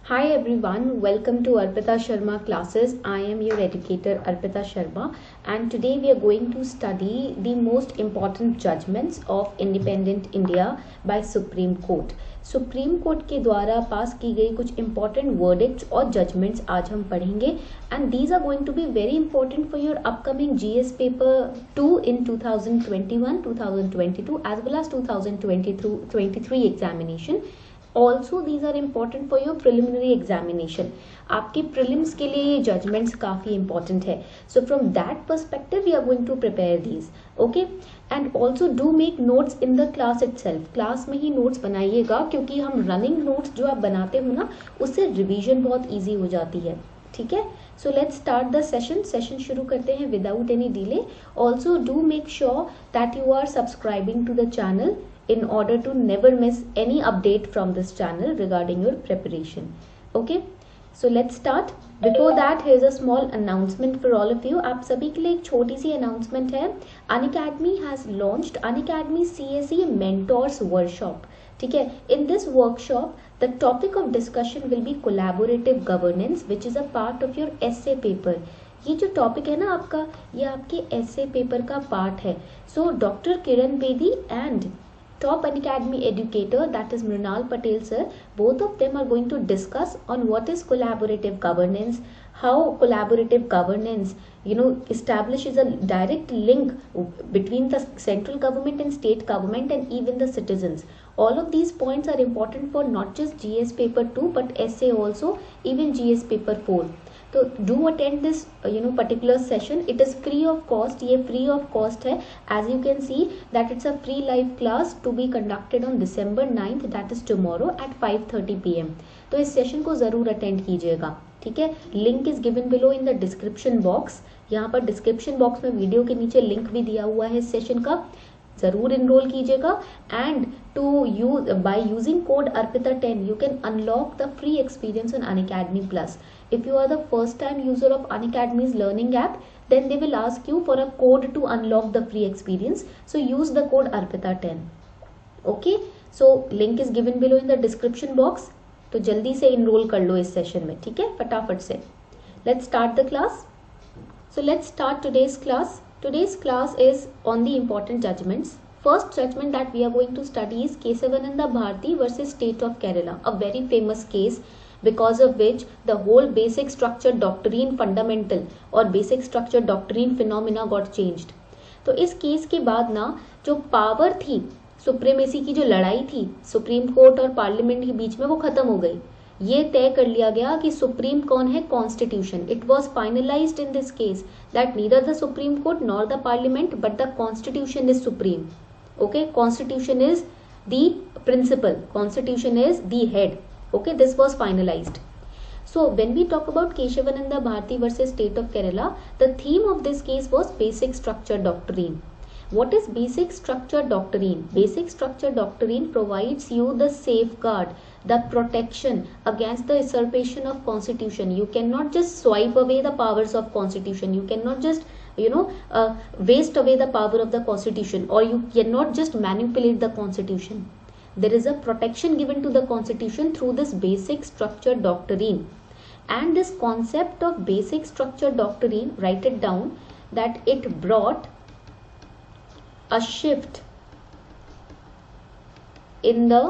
Hi everyone, welcome to Arpita Sharma classes. I am your educator Arpita Sharma, and today we are going to study the most important judgments of independent India by Supreme Court. Supreme court के द्वारा पास की गई कुछ important verdicts और judgements आज हम पढ़ेंगे and these are going to be very important for your upcoming GS paper 2 in 2021, 2022 as well as 2023 examination. Also these are important for your preliminary examination. आपके प्रिलिम्स के लिए ये जजमेंट्स काफ़ी important है. So from that perspective we are going to prepare these. Okay, and also do make notes in the class itself. Class में ही notes बनाइएगा, क्योंकि हम रनिंग नोट्स जो आप बनाते हो ना, उससे रिविजन बहुत ईजी हो जाती है. ठीक है, so let's start the session शुरू करते हैं without any delay. Also do make sure that you are subscribing to the channel in order to never miss any update from this channel regarding your preparation. Okay, so let's start. Before that, here's a small announcement for all of you. आप सभी के लिए एक छोटी सी announcement है. Unacademy has launched Unacademy CSE Mentors Workshop. ठीक है, in this workshop the topic of discussion will be collaborative governance, which is a part of your essay paper. ये जो टॉपिक है ना आपका, ये आपके एसे पेपर का पार्ट है. So doctor Kiran Bedi and top Unacademy educator, that is Mrinal Patel sir, both of them are going to discuss on what is collaborative governance, how collaborative governance establishes a direct link between the central government and state government and even the citizens. All of these points are important for not just GS paper 2 but essay also, even GS paper 4. तो do attend this particular session. It is free of cost. ये free of cost है. As you can see that it's a free live class to be conducted on December 9th, that is tomorrow at 5:30 PM. तो इस session को ज़रूर attend कीजिएगा. ठीक है, link is given below in the description box. यहाँ पर description box में वीडियो के नीचे लिंक भी दिया हुआ है इस सेशन का. जरूर इनरोल कीजिएगा. And to use by using code अर्पिता10 you can unlock the free experience on Unacademy Plus. If you are the first time user of Unacademy's learning app, then they will ask you for a code to unlock the free experience. So use the code ARPITA10. Okay, so link is given below in the description box. तो जल्दी से enroll कर लो इस session में. ठीक है, फटाफट से. Let's start the class. So let's start today's class. Today's class is on the important judgments. First judgment that we are going to study is Kesavananda Bharati versus State of Kerala, a very famous case because of which the whole basic structure doctrine fundamental और basic structure doctrine phenomena got changed. तो इस case के बाद ना जो power थी, supremacy की जो लड़ाई थी सुप्रीम कोर्ट और पार्लियामेंट के बीच में, वो खत्म हो गई. ये तय कर लिया गया कि सुप्रीम कौन है, constitution. It was finalized in this case that neither the supreme court nor the parliament but the constitution is supreme. Okay, constitution is the principal, constitution is the head. Okay, this was finalized. So when we talk about Kesavananda Bharati versus State of Kerala, the theme of this case was basic structure doctrine. What is basic structure doctrine? Basic structure doctrine provides you the safeguard, the protection against the usurpation of constitution. You cannot just swipe away the powers of constitution. You cannot just waste away the power of the constitution, or you cannot just manipulate the constitution. There is a protection given to the constitution through this basic structure doctrine. And this concept of basic structure doctrine, write it down, that it brought a shift in the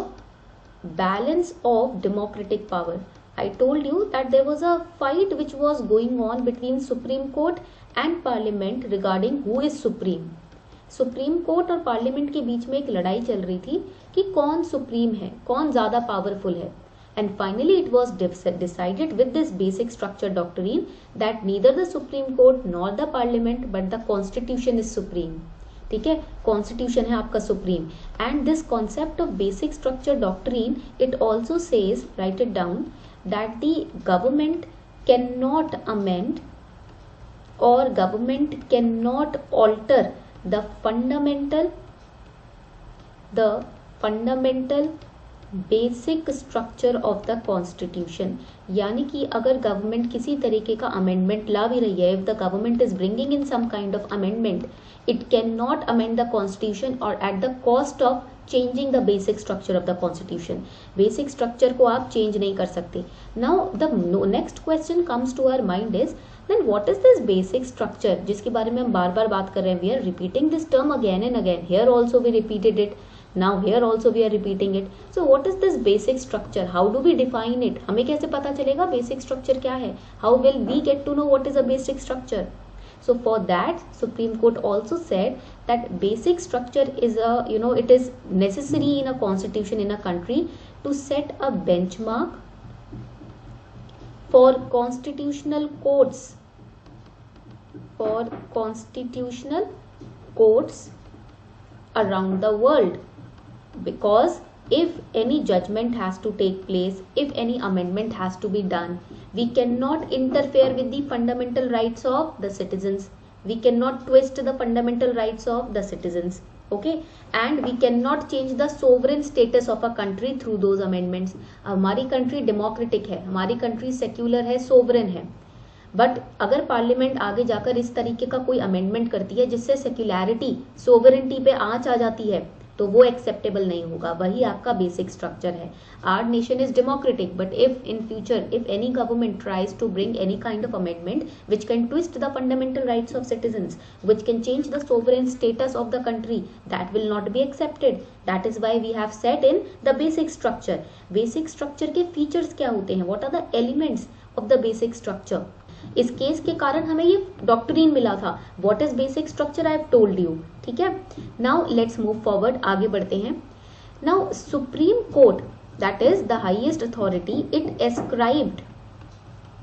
balance of democratic power. I told you that there was a fight which was going on between Supreme Court and Parliament regarding who is supreme. Supreme court और parliament के बीच में एक लड़ाई चल रही थी कि कौन सुप्रीम है, कौन ज्यादा पावरफुल है. And finally it was decided with this basic structure doctrine that neither the supreme court nor the parliament but the constitution is supreme. ठीक है, कॉन्स्टिट्यूशन है आपका supreme. And this concept of basic structure doctrine, it also says, write it down, that the government can not amend और government can not alter the fundamental basic structure of the constitution. यानी कि अगर government किसी तरीके का amendment ला भी रही है, if the government is bringing in some kind of amendment, it cannot amend the constitution or at the cost of changing the basic structure of the constitution. Basic structure को आप change नहीं कर सकते। Now the next question comes to our mind is then what is this basic structure, जिसके बारे में हम बार बार बात कर रहे हैं। We are repeating this term again and again, here also we repeated it, now here also we are repeating it. So what is this basic structure, how do we define it, हमें कैसे पता चलेगा basic structure क्या है, how will we get to know what is a basic structure? So for that Supreme Court also said that basic structure is a, you know, it is necessary in a constitution in a country to set a benchmark for constitutional courts, for constitutional courts around the world. Because if any judgment has to take place, if any amendment has to be done, we cannot interfere with the fundamental rights of the citizens, we cannot twist the fundamental rights of the citizens, okay, and we cannot change the sovereign status of a country through those amendments. हमारी country democratic है, हमारी country secular है, sovereign है, but अगर parliament आगे जाकर इस तरीके का कोई अमेंडमेंट करती है जिससे सेक्युलरिटी, सोवरेनिटी पे आंच आ जाती है, तो वो एक्सेप्टेबल नहीं होगा। वही आपका बेसिक स्ट्रक्चर है। Our nation is democratic, but if in future if any government tries to bring any kind of amendment which can twist the fundamental rights of citizens, which can change the sovereign status of the country, that will not be accepted. That is why we have set in the basic structure. Basic structure के features क्या होते हैं, what are the elements of the basic structure. इस case के कारण हमें ये doctrine मिला था, what is basic structure, I have told you, ठीक है। नाउ लेट्स मूव फॉरवर्ड, आगे बढ़ते हैं। Now supreme court, that is the highest authority, it ascribed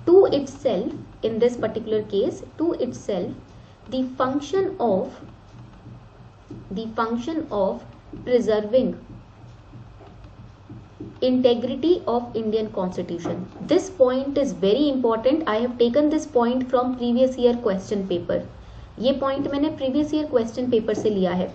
to itself in this particular case, to itself the function of preserving integrity of Indian Constitution. This point is very important. I have taken this point from previous year question paper. ये point मैंने previous year question paper से लिया है,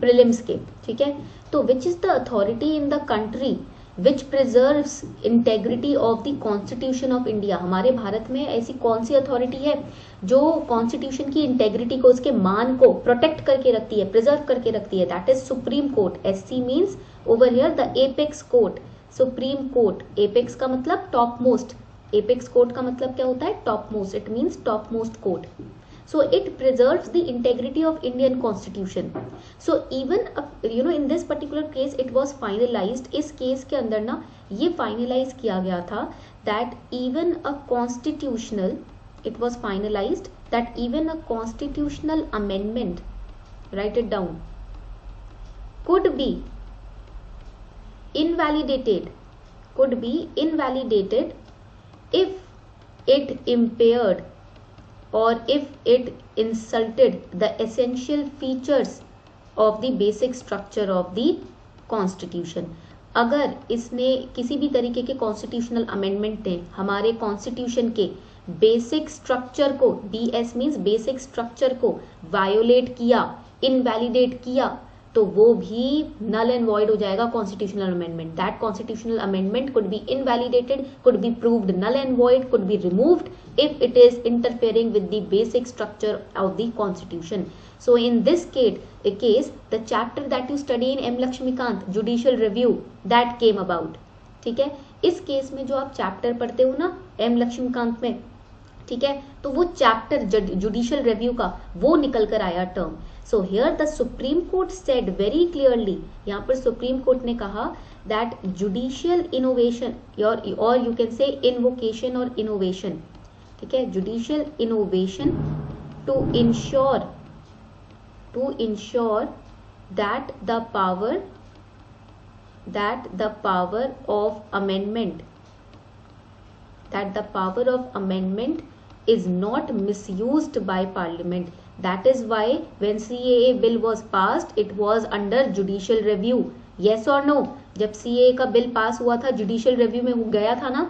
prelims के, ठीक है। तो which is the authority in the country which preserves integrity of the Constitution of India? हमारे भारत में ऐसी कौन सी अथॉरिटी है जो कॉन्स्टिट्यूशन की इंटेग्रिटी को, उसके मान को प्रोटेक्ट करके रखती है, प्रिजर्व करके रखती है? That is supreme court. SC means over here the apex court, supreme court. Apex का मतलब टॉप मोस्ट, एपेक्स कोर्ट का मतलब क्या होता है, top most, it means top most court. So it preserves the integrity of Indian Constitution. So even you know in this particular case it was finalized, इस case के अंदर ना ये finalize किया गया था that even a constitutional, it was finalized that even a constitutional amendment, write it down, could be invalidated, if it impaired or if it insulted the essential features of the basic structure of the constitution. अगर इसने किसी भी तरीके के constitutional amendment ने हमारे constitution के basic structure को, BS मीन्स बेसिक स्ट्रक्चर को वायोलेट किया, इनवैलिडेट किया, तो वो भी नल एंड वॉइड हो जाएगा constitutional amendment. That constitutional amendment could be invalidated, could be proved null and void, could be removed if it is interfering with the basic structure of the constitution. So in this case the chapter that you study in M. Lakshmikant, judicial review, that came about, ठीक है। इस case में जो आप chapter पढ़ते हो ना M. Laxmikant में, ठीक है, तो वो चैप्टर जुडिशियल रिव्यू का वो निकल कर आया term. So here the supreme court said very clearly, यहाँ पर सुप्रीम कोर्ट ने कहा दैट जुडिशियल इनोवेशन और यू कैन से इनवोकेशन और इनोवेशन, ठीक है, judicial innovation to ensure that the power of amendment is not misused by parliament. That is why when CAA bill was passed it was under judicial review. Yes or no? जब CAA का bill pass हुआ था judicial review में गया था ना,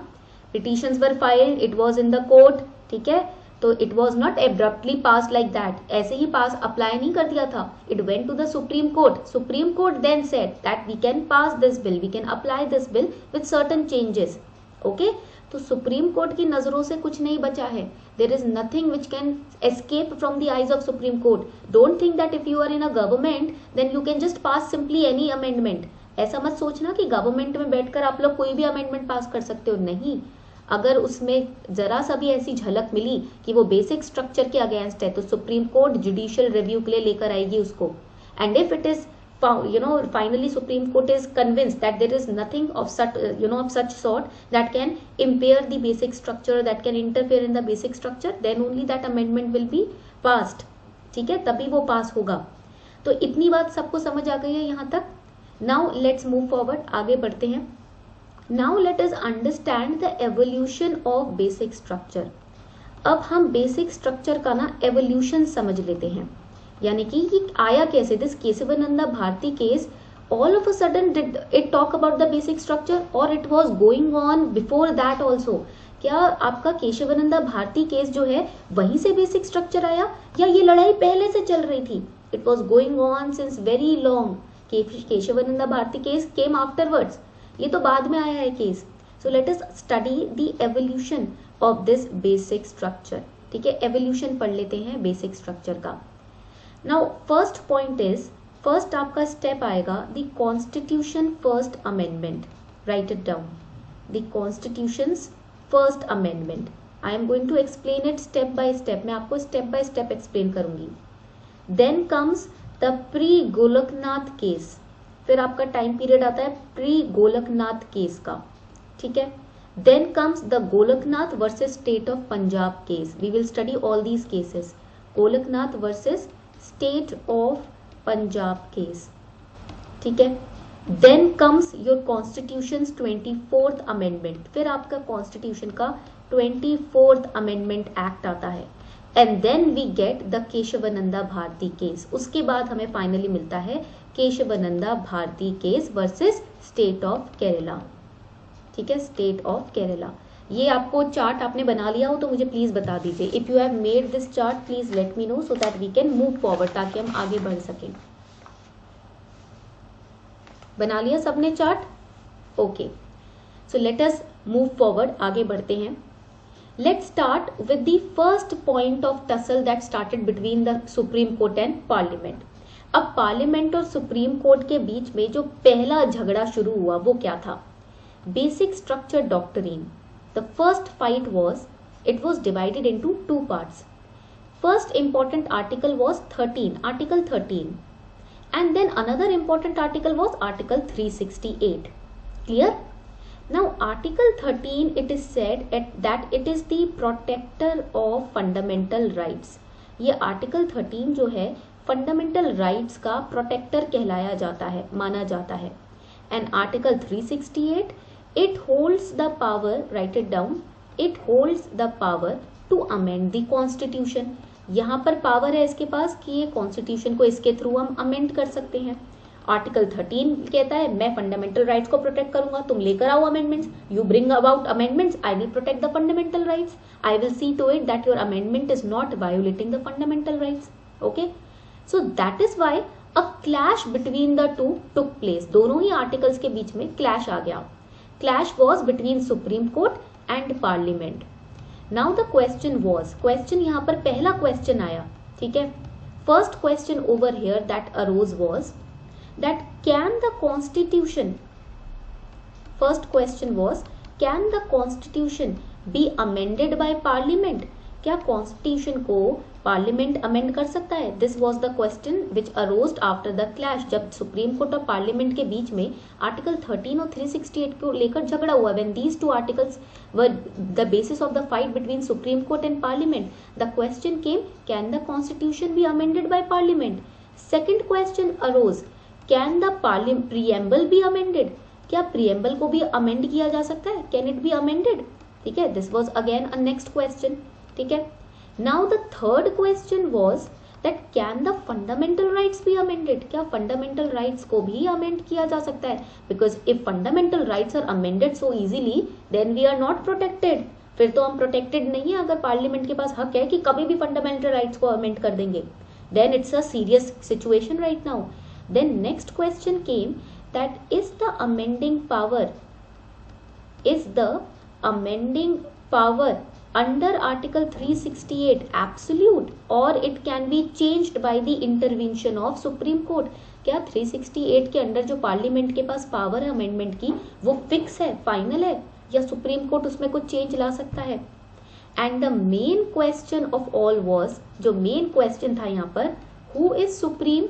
petitions were filed, it was in the court, ठीक है, तो it was not abruptly passed like that, ऐसे ही पास अप्लाई नहीं कर दिया था, it went to the Supreme Court. Supreme Court then said that we can pass this bill, we can apply this bill with certain changes. Okay तो supreme court की नजरों से कुछ नहीं बचा है. There is nothing which can escape from the eyes of supreme court. Don't think that if you are in a government then you can just pass simply any amendment. ऐसा मत सोचना कि गवर्नमेंट में बैठकर आप लोग कोई भी अमेंडमेंट पास कर सकते हो. नहीं, अगर उसमें जरा सा भी ऐसी झलक मिली कि वो बेसिक स्ट्रक्चर के अगेंस्ट है तो सुप्रीम कोर्ट जुडिशियल रिव्यू के लिए लेकर आएगी उसको. And if it is finally Supreme Court is convinced that there is nothing of such sort that can impair the basic structure, that can interfere in the basic structure, then only that amendment will be passed. ठीक है, तभी वो पास होगा. तो इतनी बात सबको समझ आ गई है यहाँ तक. नाउ लेट्स मूव फॉरवर्ड, आगे बढ़ते हैं. Now let us understand the evolution of basic structure. अब हम बेसिक स्ट्रक्चर का ना एवोल्यूशन समझ लेते हैं. यानी कि ये आया कैसे. This Keshavananda Bharati case all of a sudden did it talk about the basic structure or it was going on before that also. क्या आपका केशवानंदा भारती केस जो है वहीं से बेसिक स्ट्रक्चर आया या ये लड़ाई पहले से चल रही थी. It was going on since very long. Keshavananda Bharati case came afterwards. ये तो बाद में आया है case. So let us study the evolution of this basic structure. ठीक है, एवोल्यूशन पढ़ लेते हैं बेसिक स्ट्रक्चर का. Now first point is, first आपका स्टेप आएगा the constitution first amendment. Right it down. The constitution's first amendment. I am going to explain it step by step. मैं आपको स्टेप बाय स्टेप एक्सप्लेन करूंगी. Then comes the pre Golaknath case. फिर आपका time period आता है pre Golaknath case का. ठीक है. Then comes the Golaknath versus state of Punjab case. We will study all these cases. Golaknath versus state of Punjab case. ठीक है. Then comes your constitution 24th amendment. फिर आपका कॉन्स्टिट्यूशन का 24th अमेंडमेंट एक्ट आता है. And then we get the Kesavananda Bharati case. उसके बाद हमें फाइनली मिलता है Kesavananda Bharati case versus state of Kerala. ठीक है, स्टेट ऑफ केरला. ये आपको चार्ट आपने बना लिया हो तो मुझे प्लीज बता दीजिए. If you have made this chart please let me know so that we can move forward, ताकि हम आगे बढ़ सकें. बना लिया सबने chart? Okay, so let us move forward, आगे बढ़ते हैं. Let's start with the first point of tussle that started between the supreme court and parliament. अब पार्लियामेंट और सुप्रीम कोर्ट के बीच में जो पहला झगड़ा शुरू हुआ वो क्या था? Basic structure doctrine. The first fight was, it was divided into two parts. First important article was 13, Article 13. And then another important article was Article 368. Clear? Now Article 13, it is said that it is the protector of fundamental rights. ये Article 13 जो है fundamental rights का protector कहलाया जाता है, माना जाता है. And Article 368, it holds the power, write it down, it holds the power to amend the constitution. यहाँ पर पावर है इसके पास कि ये कॉन्स्टिट्यूशन को इसके थ्रू हम अमेंड कर सकते हैं. आर्टिकल 13 कहता है मैं फंडामेंटल राइट्स को प्रोटेक्ट करूंगा, तुम लेकर आओ amendments. You bring about amendments, I will protect the fundamental rights. I will see to it that your amendment is not violating the fundamental rights. Okay, so that is why a clash between the two took place. दोनों ही articles के बीच में clash आ गया. Clash was between Supreme Court and Parliament. Now the question was, question यहाँ पर पहला question आया. ठीक है. First question over here that arose was that can the constitution, first question was can the constitution be amended by Parliament? क्या constitution को parliament amend कर सकता है? This was the question which arose after the clash. जब supreme court और parliament के बीच में आर्टिकल 13 और 368 को लेकर झगड़ा हुआ. When these two articles were the basis of the fight between supreme court and parliament, the question came can the constitution be amended by parliament. Second question arose can the preamble be amended? क्या preamble को भी amend किया जा सकता है? Can it be amended? ठीक है, this was again a next question. ठीक है. Now the third question was that can the fundamental rights B amended? क्या फंडामेंटल राइट्स को भी अमेंड किया जा सकता है? Because if fundamental rights are amended so easily then we are not protected. फिर तो हम प्रोटेक्टेड नहीं है. अगर पार्लियामेंट के पास हक है कि कभी भी फंडामेंटल राइट्स को अमेंड कर देंगे, then it's a serious situation right now. Then next question came that is the amending power, is the amending power under Article 368 absolute or it can be changed by the intervention of Supreme Court? क्या 368 के under जो parliament के पास power है amendment की वो fix है, final है, या सुप्रीम कोर्ट उसमें कुछ चेंज ला सकता है? And the main question of all was, जो मेन क्वेश्चन था यहाँ पर, हु इज सुप्रीम,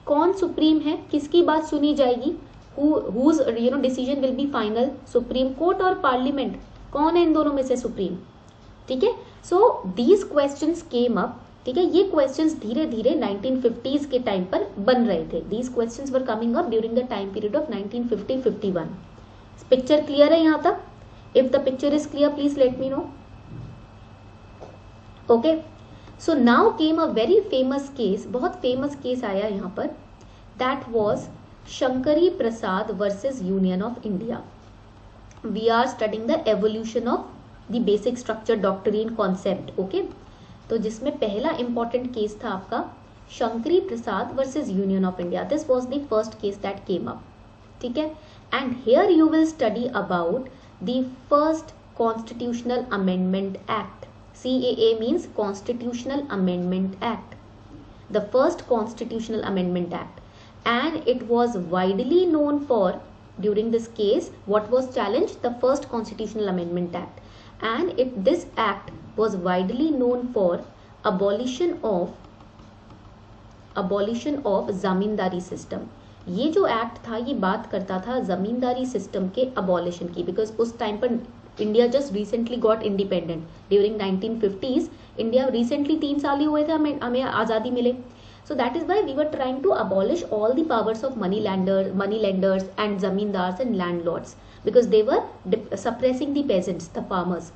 कौन सुप्रीम है, किसकी बात सुनी जाएगी, whose decision will be final, supreme court और पार्लियामेंट, कौन है इन दोनों में से सुप्रीम? ठीक है, so these questions came up. ठीक है, ये क्वेश्चंस धीरे धीरे 1950s के टाइम पर बन रहे थे. These questions were coming up during the time period of 1950-51. Picture clear है यहाँ तक? If the picture is clear please let me know. Okay, so now came a very famous case, बहुत famous case आया यहाँ पर. That was Shankari Prasad versus union of India. We are studying the evolution of the basic structure doctrine concept. Okay, तो जिसमें पहला important case था आपका Shankari Prasad versus union of India. This was the first case that came up. ठीक है, and here you will study about the first constitutional amendment act. CAA means Constitutional Amendment Act, the first Constitutional Amendment Act, and it was widely known for, during this case, what was challenged? The first Constitutional Amendment Act, and this act was widely known for abolition of zamindari system. ये जो act था ये बात करता था zamindari system के abolition की, because उस टाइम पर India just recently got independent. During 1950s India recently 3 साल ही हुए थे हमें आज़ादी मिले. So that is why we were trying to abolish all the powers of money lenders and zamindars and landlords, because they were suppressing the peasants, the farmers.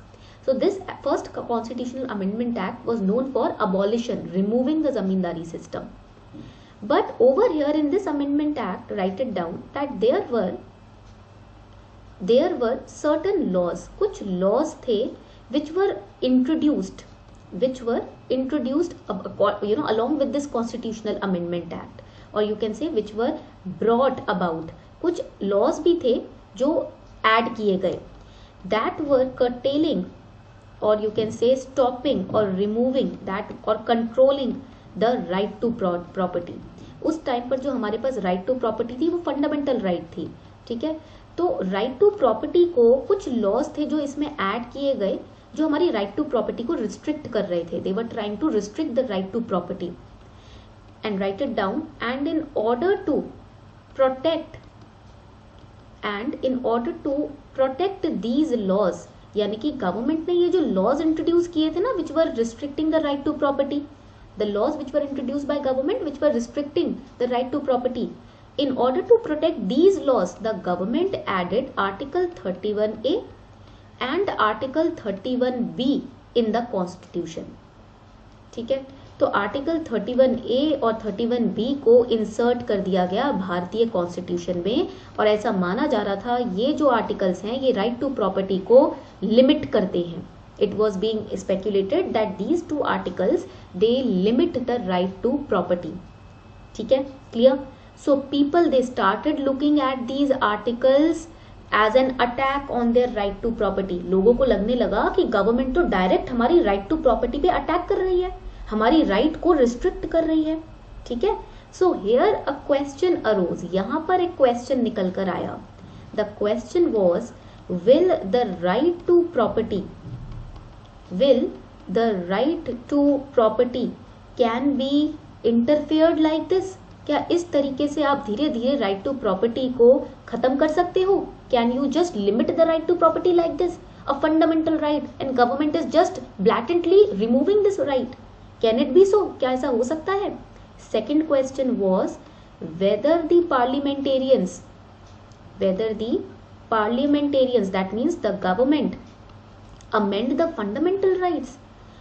So this first constitutional amendment act was known for abolition, removing the zamindari system. But over here in this amendment act, write it down, that there were certain laws, कुछ laws थे which were introduced along with this constitutional amendment act, or you can say which were brought about. कुछ laws भी थे जो add किए गए, that were curtailing, or you can say stopping or removing that or controlling the right to property. उस time पर जो हमारे पास राइट टू प्रॉपर्टी थी वो फंडामेंटल राइट थी. ठीक है, तो राइट टू प्रॉपर्टी को कुछ लॉज थे जो इसमें ऐड किए गए जो हमारी राइट टू प्रॉपर्टी को रिस्ट्रिक्ट कर रहे थे. They were trying to restrict the right to property. And write it down. And in order to protect these laws, यानी कि गवर्नमेंट ने ये जो लॉज इंट्रोड्यूस किए थे ना which were restricting the right to property, the laws which were introduce by government which were restricting the right to property, in order to protect these laws the government added article 31A and article 31B in the constitution. ठीक है, तो article 31A और 31B को insert कर दिया गया भारतीय constitution में, और ऐसा माना जा रहा था ये जो आर्टिकल्स हैं ये राइट टू प्रॉपर्टी को लिमिट करते हैं. It was being speculated that these 2 articles they limit the right to property. ठीक है, clear? So people they started looking at these articles as an attack on their right to property. लोगों को लगने लगा कि government तो direct हमारी right to property पे अटैक कर रही है, हमारी राइट को रिस्ट्रिक्ट कर रही है. ठीक है, so here a question arose, यहाँ पर एक क्वेश्चन निकल कर आया. The question was will the right to property can be interfered like this? क्या इस तरीके से आप धीरे धीरे राइट टू प्रॉपर्टी को खत्म कर सकते हो? Can you just limit the right to property like this, a fundamental right, and government is just blatantly removing this right? Can it be so? क्या ऐसा हो सकता है? Second question was whether the parliamentarians that means the government amend the fundamental rights.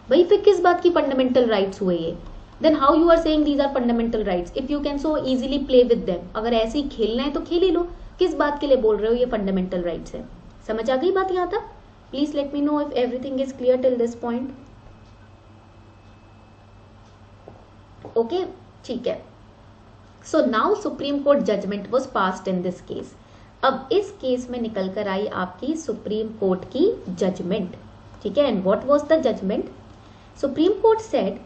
भाई फिर किस बात की फंडामेंटल राइट्स हुए ये? Then how you are saying these are fundamental rights if you can so easily play with them? अगर ऐसे ही खेलना है तो खेल ही लो. किस बात के लिए बोल रहे हो ये फंडामेंटल राइट्स है? समझ आ गई बात यहाँ तक? Please let me know if everything is clear till this point. Okay, ठीक है. So now supreme court judgment was passed in this case. अब इस केस में निकल कर आई आपकी सुप्रीम कोर्ट की जजमेंट, ठीक है। And what was the judgment? Supreme court said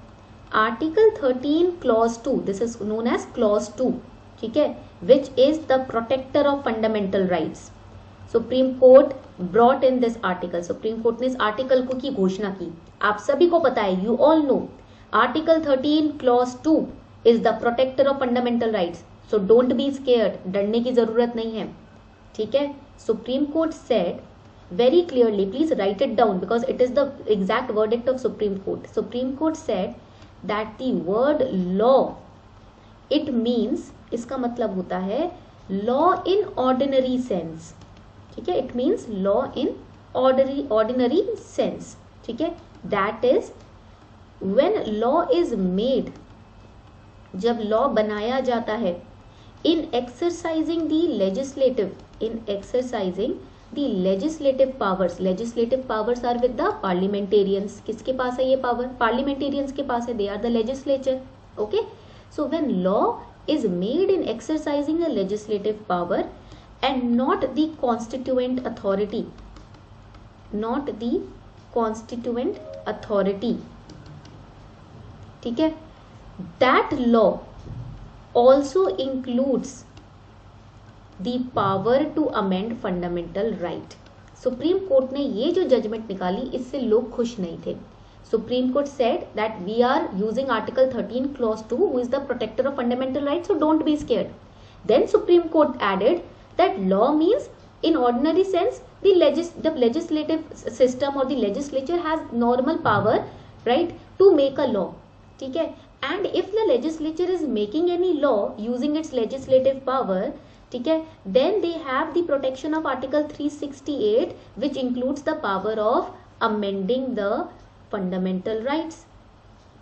article 13 clause 2, this is known as clause 2, ठीक है, which is the protector of fundamental rights. Supreme court brought in this article, supreme court ने इस article को की घोषणा की। आप सभी को पता है, you all know, article 13 clause 2 is the protector of fundamental rights, so don't be scared, डरने की जरूरत नहीं है, ठीक है। Supreme court said very clearly, please write it down because it is the exact verdict of Supreme Court. Supreme Court said that the word law, it means, इसका मतलब होता है law in ordinary sense, ठीक है, it means law in ordinary sense, ठीक है, that is when law is made, जब law बनाया जाता है, in exercising the legislative powers are with the parliamentarians. किसके पास है ये पावर? parliamentarians के पास है, they are the legislature, okay. So when law is made in exercising the legislative power and not the constituent authority, ठीक है, that law also includes the power to amend fundamental right. Supreme court ने ये जो judgement निकाली, इससे लोग खुश नहीं थे। Supreme court said that we are using article 13 clause 2 who is the protector of fundamental rights, so don't be scared. Then Supreme Court added that law means in ordinary sense the legislative system or the legislature has normal power, right, to make a law, ठीक है। And if the legislature is making any law using its legislative power, ठीक है, then they have the protection of article 368 which includes the power of amending the fundamental rights,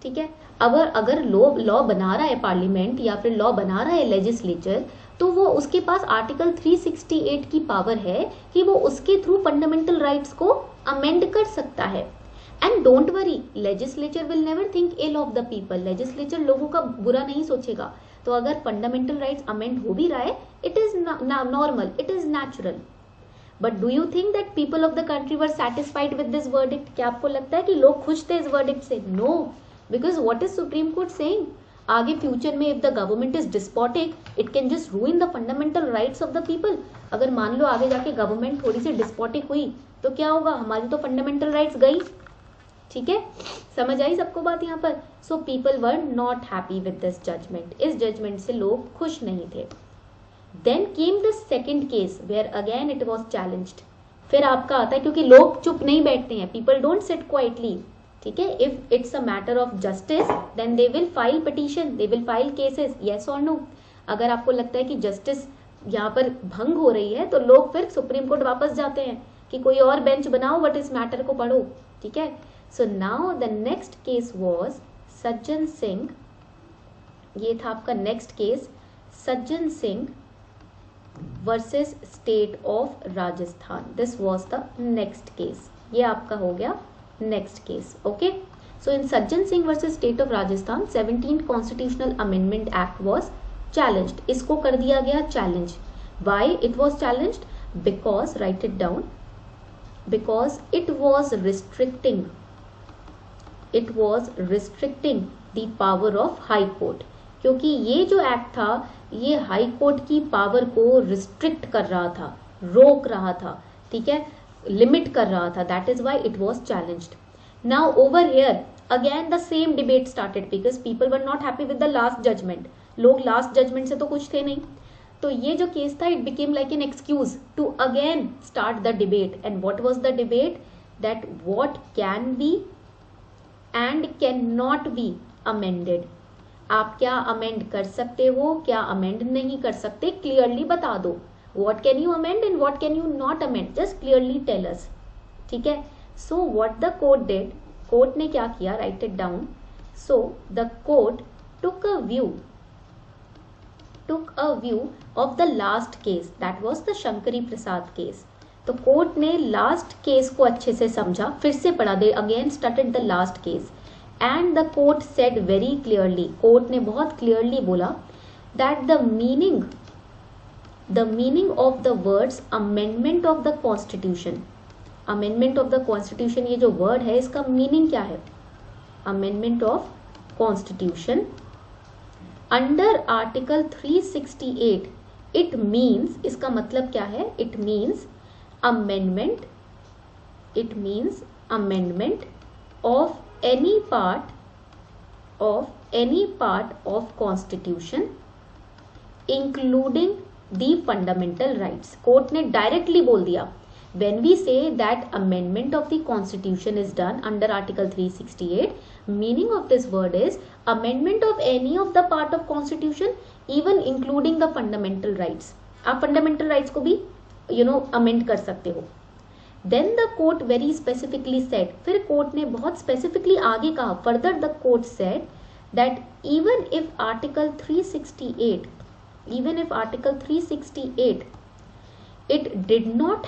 ठीक है। अगर law बना रहा है पार्लियामेंट या फिर लॉ बना रहा है लेजिस्लेचर, तो वो उसके पास आर्टिकल 368 की पावर है कि वो उसके थ्रू फंडामेंटल राइट्स को अमेंड कर सकता है। And don't worry, legislature will never think ill of the people, legislature लोगों का बुरा नहीं सोचेगा। तो अगर फंडामेंटल राइट्स अमेंड हो भी रहा है, it is normal, it is natural. But do you think that people of the country were satisfied with this verdict? क्या आपको लगता है कि लोग खुश थे इस वर्डिक्ट से? No, because what is supreme court saying, आगे फ्यूचर में if the government is despotic, it can just ruin the fundamental rights of the people. अगर मान लो आगे जाके गवर्नमेंट थोड़ी सी डिस्पोटिक हुई तो क्या होगा? हमारी तो फंडामेंटल राइट्स गई, ठीक है। समझ आई सबको बात यहाँ पर? So people were not happy with this judgment, इस जजमेंट से लोग खुश नहीं थे। Then came the second case where again it was challenged. फिर आपका आता है, क्योंकि लोग चुप नहीं बैठते हैं, पीपल डोंट सिट क्वाइटली, ठीक है। If it's a matter of justice then they will file petition, they will file cases, yes और नो। अगर आपको लगता है कि जस्टिस यहाँ पर भंग हो रही है तो लोग फिर सुप्रीम कोर्ट वापस जाते हैं कि कोई और बेंच बनाओ बट इस मैटर को पढ़ो, ठीक है। So now the next case was Sajjan Singh, ये था आपका next case, Sajjan Singh versus state of Rajasthan. This was the next case, ये आपका हो गया next case, okay. So in Sajjan Singh versus state of Rajasthan 17th constitutional amendment act was challenged. इसको कर दिया गया challenge. Why it was challenged? Because, right it down, because it was restricting the power of high court. क्योंकि ये जो act था ये high court की पावर को रिस्ट्रिक्ट कर रहा था, रोक रहा था, ठीक है, लिमिट कर रहा था। That is why it was challenged. Now over here again the same debate started because people were not happy with the last judgment. लोग लास्ट जजमेंट से तो कुछ थे नहीं, तो ये जो केस था it became like an excuse to again start the debate. And what was the debate? That what can be and can not be amended. आप क्या अमेंड कर सकते हो, क्या अमेंड नहीं कर सकते, क्लियरली बता दो। What can you amend and what can you not amend, just clearly tell us, ठीक है। So what the court did, court ने क्या किया, write it down. So the court took a view of the last case, that was the Shankari Prasad case. तो court ने last case को अच्छे से समझा, फिर से पढ़ा, they again started the last case and the court said very clearly, court ने बहुत क्लियरली बोला that the meaning the meaning of the words amendment of the constitution. Amendment of the constitution, ये जो वर्ड है इसका meaning क्या है? Amendment of constitution under article 368. It means, इसका मतलब क्या है? It means amendment, it means amendment of any part of constitution including the fundamental rights. Court ने डायरेक्टली बोल दिया, when we say that amendment of the constitution is done under article 368, meaning of this word is amendment of any of the part of constitution even including the fundamental rights. आप fundamental rights को भी amend कर सकते हो. Then the court very specifically said, फिर court ने बहुत specifically आगे कहा, further the court said that even if article 368 it did not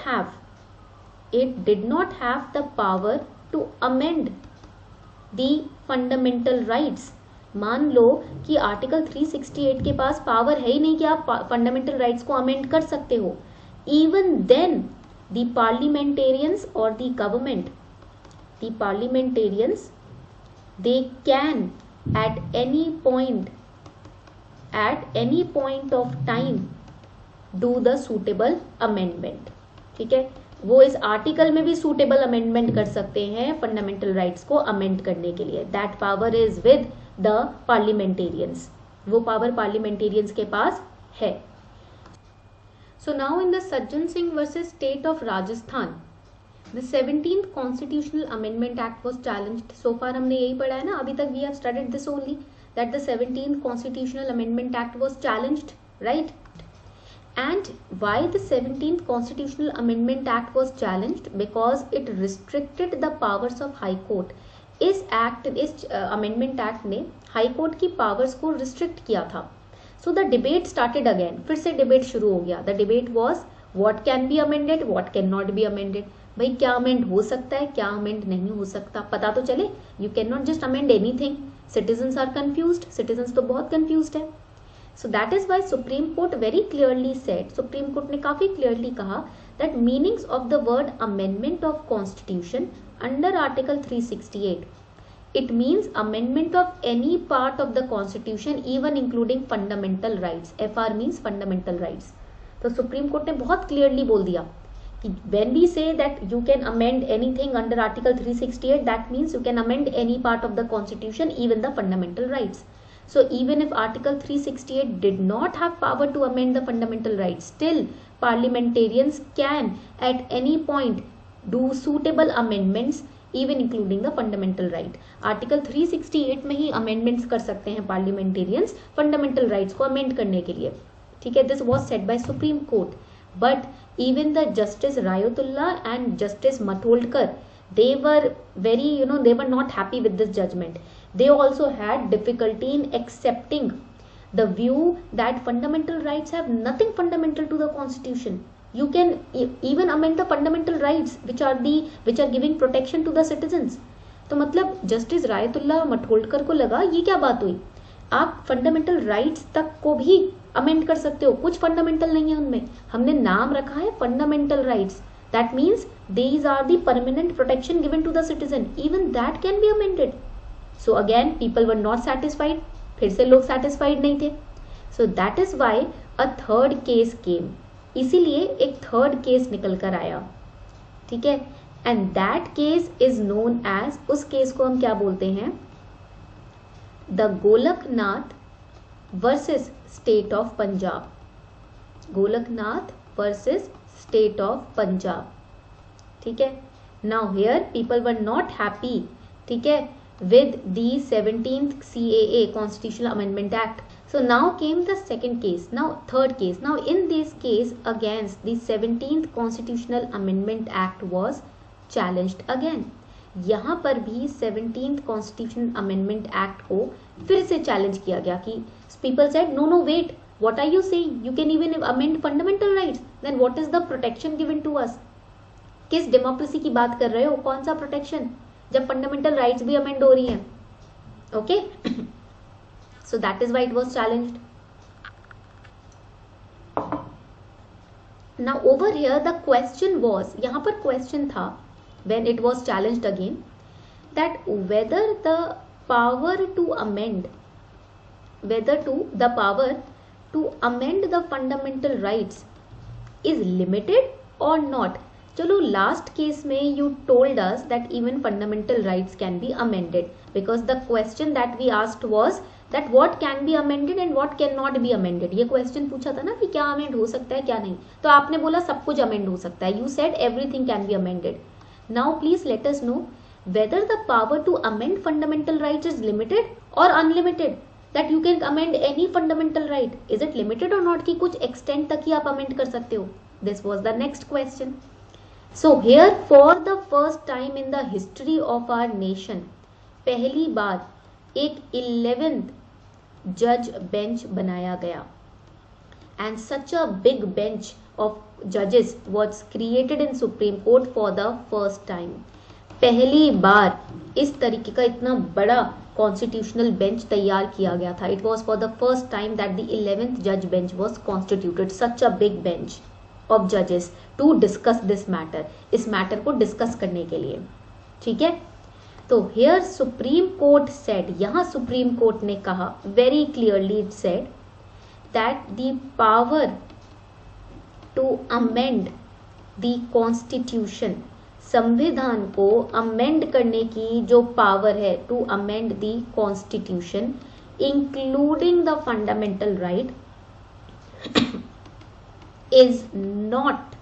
have the power to amend the fundamental rights. मान लो कि आर्टिकल 368 के पास पावर है ही नहीं कि आप फंडामेंटल राइट्स को अमेंड कर सकते हो. इवन देन द पार्लिमेंटेरियंस और the government, the parliamentarians, they can at any point of time do the suitable amendment. ठीक है, वो इस आर्टिकल में भी सुटेबल अमेंडमेंट कर सकते हैं फंडामेंटल राइट्स को अमेंड करने के लिए. That power is with the parliamentarians. वो पावर पार्लिमेंटेरियंस के पास है. So now in the Sajjan Singh versus state of Rajasthan, the 17th constitutional amendment act was challenged. So far हमने यही पढ़ा है ना, अभी तक we have studied this only, that the 17th constitutional amendment act was challenged, right? And why the 17th Constitutional Amendment Act was challenged? Because it restricted the powers of High Court. इस Amendment Act ने High Court की powers को restrict किया था. So the debate started again. फिर से debate शुरू हो गया. The debate was what can be amended, what cannot be amended. भाई क्या amend हो सकता है, क्या amend नहीं हो सकता, पता तो चले. You cannot just amend anything. Citizens are confused. Citizens तो बहुत confused है. So that is why Supreme Court very clearly said, Supreme Court ने काफी clearly कहा that meanings of the word amendment of constitution under article 368, it means amendment of any part of the constitution even including fundamental rights. FR means fundamental rights. तो Supreme Court ने बहुत clearly बोल दिया कि when we say that you can amend anything under article 368, that means you can amend any part of the constitution, even the fundamental rights. So even if Article 368 did not have power to amend the fundamental rights, still parliamentarians can at any point do suitable amendments even including the fundamental right. Article 368 में ही amendments कर सकते हैं parliamentarians fundamental rights को amend करने के लिए. ठीक है, this was said by Supreme Court. But even the Justice Rayatullah and Justice Matholdkar, they were very, they were not happy with this judgment. They also had difficulty in accepting the view that fundamental rights have nothing fundamental to the constitution. You can even amend the fundamental rights which are giving protection to the citizens. तो मतलब justice रायतुल्ला मटोल्डकर को लगा ये क्या बात हुई, आप fundamental rights तक को भी अमेंड कर सकते हो, कुछ फंडामेंटल नहीं है उनमें, हमने नाम रखा है fundamental rights. That means these are the permanent protection given to the citizen. Even that can be amended. So again people were not satisfied. फिर से लोग satisfied नहीं थे. So that is why a third case came. इसीलिए एक third case निकल कर आया. ठीक है, and that case is known as, उस केस को हम क्या बोलते हैं, the Golaknath versus state of Punjab. Golaknath versus state of Punjab. ठीक है, now here people were not happy, ठीक है, with the 17th CAA Constitutional Amendment Act. So now came the second case, now third case. Now in this case against the 17th Constitutional Amendment Act was challenged again. यहाँ पर भी 17th Constitutional Amendment Act को फिर से challenge किया गया कि people said no wait, what are you saying, you can even amend fundamental rights, then what is the protection given to us. किस डेमोक्रेसी की बात कर रहे हो, कौन सा प्रोटेक्शन, जब फंडामेंटल राइट्स भी अमेंड हो रही हैं. Okay, so that is why it was challenged. Now over here the question was, यहाँ पर क्वेश्चन था when it was challenged again, that whether the power to amend, whether to the power to amend the fundamental rights is limited और not. चलो last case में you told us that even fundamental rights can be amended, because the question that we asked was that what can be amended and what can not be amended. ये question पूछा था ना कि क्या amend हो सकता है क्या नहीं, तो आपने बोला सब कुछ अमेंड हो सकता है. You said everything can be amended. Now please let us know whether the power to amend fundamental rights is limited or unlimited, that you can amend any fundamental right. Is it limited or not कि कुछ extent तक ही आप amend कर सकते हो. This was the next question. So here for the first time in the history of our nation, पहली बार एक 11th judge bench बनाया गया, and such a big bench of judges was created in Supreme Court for the first time. पहली बार इस तरीके का इतना बड़ा कॉन्स्टिट्यूशनल बेंच तैयार किया गया था. It was for the first time that the 11th जज bench was constituted, such a big bench of जजेस टू डिस्कस दिस मैटर, इस मैटर को डिस्कस करने के लिए. ठीक है, तो हियर सुप्रीम कोर्ट सेड, यहां सुप्रीम कोर्ट ने कहा very clearly, it said that the power to amend the constitution, संविधान को अमेंड करने की जो पावर है, to amend the constitution including the fundamental right, is not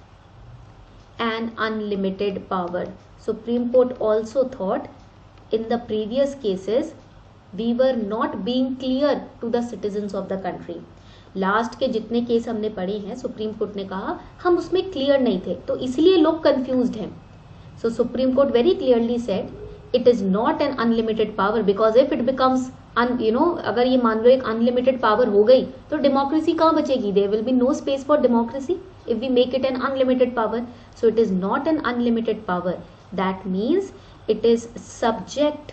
an unlimited power. Supreme court also thought in the previous cases we were not being clear to the citizens of the country. Last के जितने case हमने पढ़े हैं supreme court ने कहा हम उसमें clear नहीं थे, तो इसलिए लोग कंफ्यूज्ड हैं. So supreme court very clearly said it is not an unlimited power, because if it becomes अगर ये मान लो एक अनलिमिटेड पावर हो गई तो डेमोक्रेसी कहाँ बचेगी. There will be no space for democracy if we make it an unlimited power. So it is not an unlimited power. That means it is subject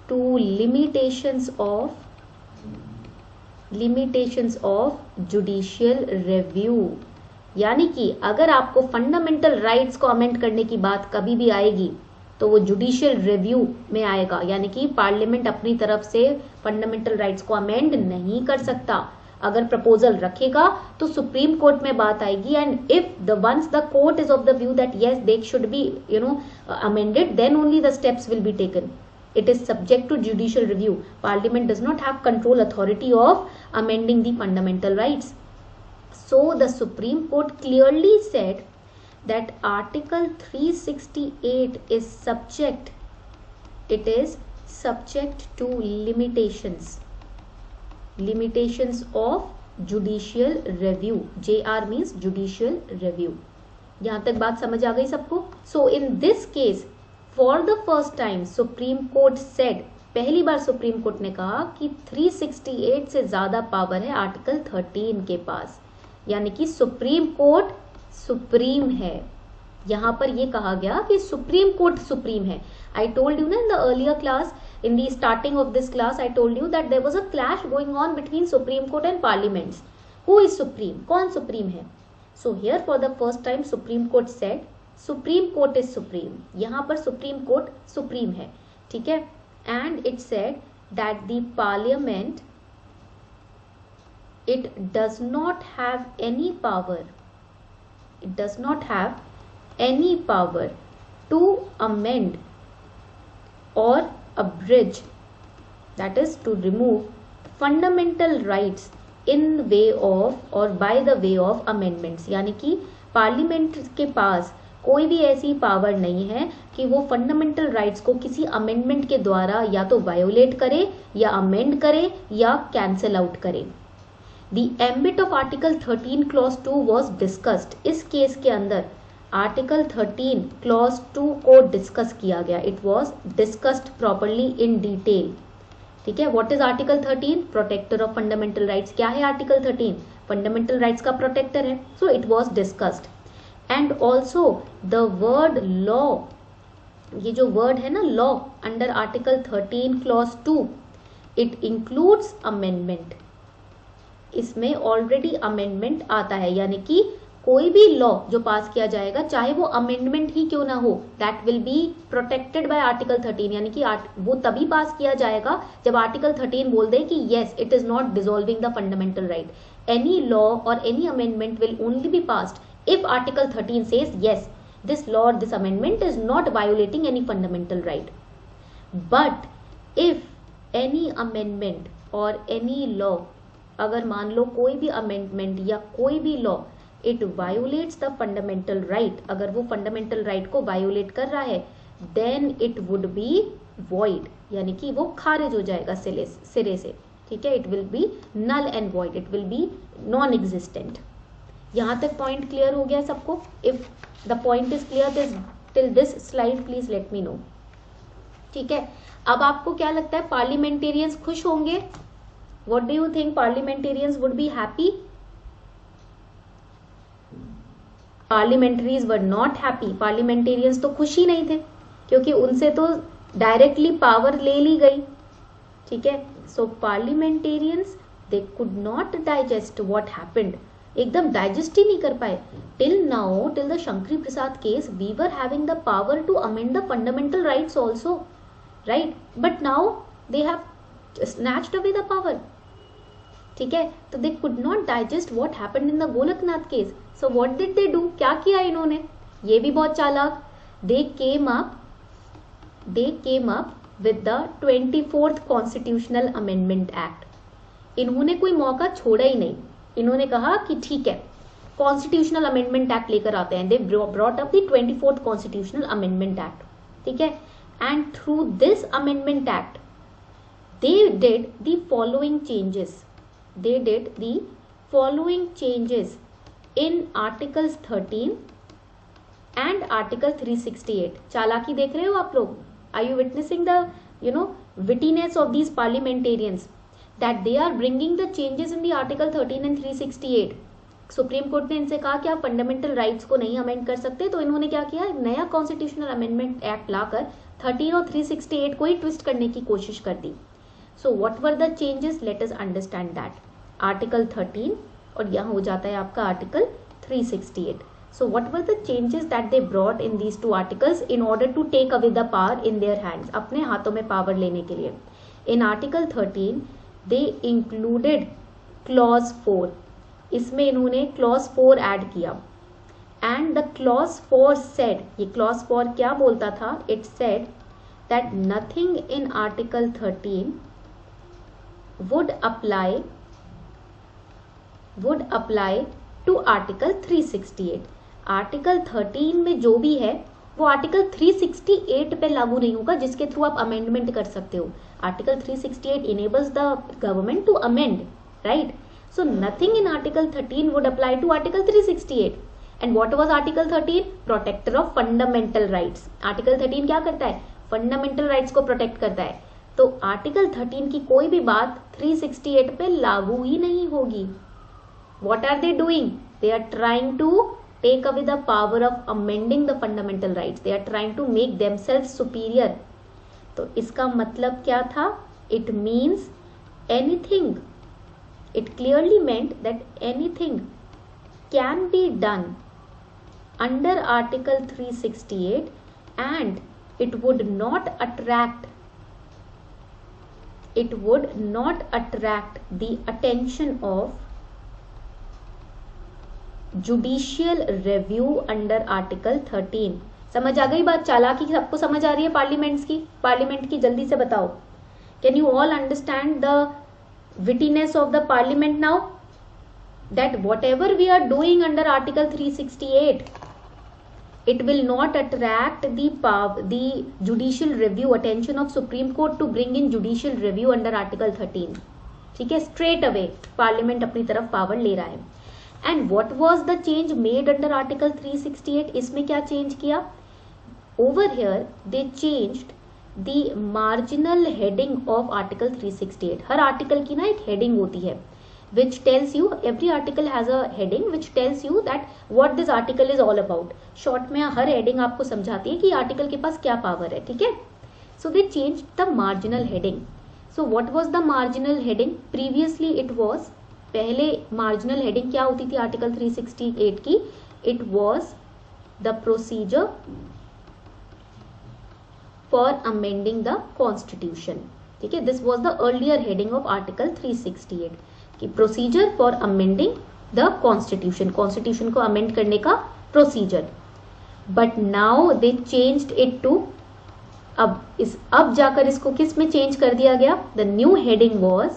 to limitations of judicial review. यानी कि अगर आपको fundamental rights को amend करने की बात कभी भी आएगी तो वो जुडिशियल रिव्यू में आएगा, यानी कि पार्लियामेंट अपनी तरफ से फंडामेंटल राइट्स को अमेंड नहीं कर सकता. अगर प्रपोजल रखेगा तो सुप्रीम कोर्ट में बात आएगी, and if the ones the court is of the view that yes they should be amended, then only the steps will be taken. It is subject to judicial review. Parliament does not have control authority of amending the fundamental rights. So the Supreme Court clearly said that Article 368 is subject, it is subject to limitations of judicial review. JR means judicial review. यहां तक बात समझ आ गई सबको. So in this case for the first time supreme court said, पहली बार supreme court ने कहा कि 368 से ज्यादा पावर है आर्टिकल 13 के पास, यानी कि सुप्रीम कोर्ट सुप्रीम है. यहां पर यह कहा गया कि सुप्रीम कोर्ट सुप्रीम है. आई टोल्ड यू ना in the earlier class, in the starting of this class I told you that there was a clash going on between Supreme Court and parliaments. Who is supreme? कौन supreme है? So here for the first time Supreme Court said Supreme Court is supreme. यहाँ पर Supreme Court supreme है, ठीक है? And it said that the parliament, it does not have any power. It does not have any power to amend or abridge, that is to remove fundamental rights in way of or by the way of amendments. यानी कि parliament के पास कोई भी ऐसी power नहीं है कि वो फंडामेंटल राइट्स को किसी अमेंडमेंट के द्वारा या तो वायोलेट करे या अमेंड करे या कैंसिल आउट करे. The ambit of Article 13 Clause 2 was discussed. इस केस के अंदर आर्टिकल 13 क्लॉज 2 को डिस्कस किया गया. It was discussed properly in detail, ठीक है. What is article 13? Protector of fundamental rights. क्या है आर्टिकल 13? फंडामेंटल राइट्स का प्रोटेक्टर है. So it was discussed. And also the word law, ये जो वर्ड है ना law under article 13 clause 2, it includes amendment. इसमें ऑलरेडी अमेंडमेंट आता है, यानी कि कोई भी लॉ जो पास किया जाएगा, चाहे वो अमेंडमेंट ही क्यों ना हो, that will be protected by article 13, यानी कि वो तभी पास किया जाएगा जब आर्टिकल 13 बोल दे कि yes it is not dissolving the fundamental right. Any law और any amendment will only be passed if article 13 says yes, this law or this amendment is not violating any fundamental right. But if any amendment or any law, अगर मान लो कोई भी amendment या कोई भी law it violates the fundamental right, अगर वो fundamental right को violate कर रहा है, then it would be void, यानी कि वो खारिज हो जाएगा सिरे से. ठीक है, it will be null and void, it will be non-existent. यहाँ तक पॉइंट क्लियर हो गया सबको? If the point is clear till this slide please let me no. ठीक है, अब आपको क्या लगता है, पार्लिमेंटेरियंस खुश होंगे? What do you think, parliamentarians would be happy? Parliamentarians were not happy. Parliamentarians तो खुश ही नहीं थे, क्योंकि उनसे तो डायरेक्टली पावर ले ली गई. ठीक है, so parliamentarians they could not digest what happened, एकदम डाइजेस्ट ही नहीं कर पाए. Till now, till the Shankari Prasad case, we were having the power to amend the fundamental rights also, right? But now they have snatched away the power. ठीक है, तो they could not digest what happened in the Golaknath case. So what did they do? क्या किया इन्होंने? ये भी बहुत चालाक. दे came up with the 24th constitutional amendment act. इन्होंने कोई मौका छोड़ा ही नहीं. इन्होंने कहा कि ठीक है, कॉन्स्टिट्यूशनल अमेंडमेंट एक्ट लेकर आते हैं. They brought up the 24th constitutional amendment act. ठीक है, and through this amendment act they did the following changes. They did the following changes in Articles 13 and Article 368. चालाकी देख रहे हो आप लोग? Are you witnessing the wittiness of these parliamentarians that they are bringing the changes in the Article 13 and 368? Supreme court ने इनसे कहा कि आप फंडामेंटल राइट्स को नहीं अमेंड कर सकते, तो इन्होंने क्या किया, नया कॉन्स्टिट्यूशनल अमेंडमेंट एक्ट लाकर 13 और 368 को ही ट्विस्ट करने की कोशिश कर दी. So what were the changes? Let us understand that. Article 13 और यहाँ हो जाता है आपका Article 368. So what were the changes that they brought in these two articles in order to take away the power in their hands? अपने हाथों में power लेने के लिए. In Article 13 they included clause 4. इसमें इन्होंने clause 4 ऐड किया. And the clause 4 said, ये clause 4 क्या बोलता था? It said that nothing in Article 13 would apply to Article 368. Article 13 में जो भी है वो Article 368 पे लागू नहीं होगा, जिसके थ्रू आप अमेंडमेंट कर सकते हो. Article 368 enables the government to amend, right? So nothing in Article 13 would apply to Article 368. And what was Article 13? Protector of fundamental rights. Article 13 क्या करता है? फंडामेंटल राइट्स को प्रोटेक्ट करता है. तो आर्टिकल 13 की कोई भी बात 368 पे लागू ही नहीं होगी. What are they doing? They are trying to take away the power of amending the fundamental rights. They are trying to make themselves superior. तो इसका मतलब क्या था? It means anything. It clearly meant that anything can be done under Article 368 and it would not attract the attention of judicial review under Article 13. समझ आ गई बात? चालाकी सबको समझ आ रही है पार्लियामेंट की? जल्दी से बताओ. Can you all understand the wittiness of the parliament now? That whatever we are doing under Article 368, it will not attract the judicial review attention of Supreme Court to bring in judicial review under Article 13. ठीक है, straight away Parliament अपनी तरफ power ले रहा है. And what was the change made under Article 368? इसमें क्या change किया? Over here they changed the marginal heading of Article 368. Her article की ना एक हेडिंग होती है, which tells you, every article has a heading which tells you that what this article is all about. Short में हर heading आपको समझाती है कि आर्टिकल के पास क्या पावर है. ठीक है, so they changed the marginal heading. So what was the marginal heading? Previously it was पहले मार्जिनल हेडिंग क्या होती थी आर्टिकल 368 की? It was the procedure for amending the constitution. ठीक है, this was the earlier heading of article 368 कि procedure for amending the constitution, constitution को amend करने का procedure. But now they changed it to, अब जाकर इसको किस में चेंज कर दिया गया? The new heading was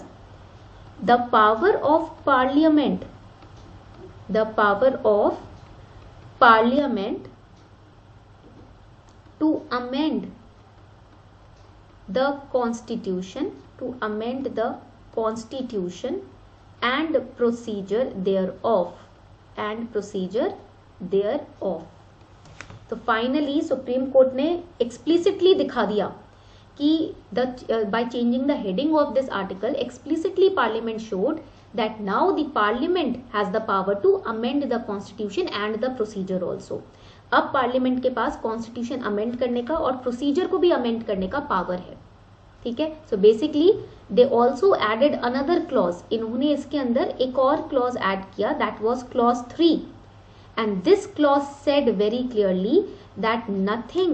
the power of parliament, the power of parliament to amend the constitution, to amend the constitution and procedure thereof, and procedure thereof. तो finally supreme court ने explicitly दिखा दिया कि by changing the heading of this article, explicitly Parliament showed that now the Parliament has the power to amend the Constitution and the procedure also. अब Parliament के पास Constitution amend करने का और procedure को भी amend करने का power है. ठीक है, so basically they also added another clause. इन्होंने इसके अंदर एक और clause add किया, that was clause 3. And this clause said very clearly that nothing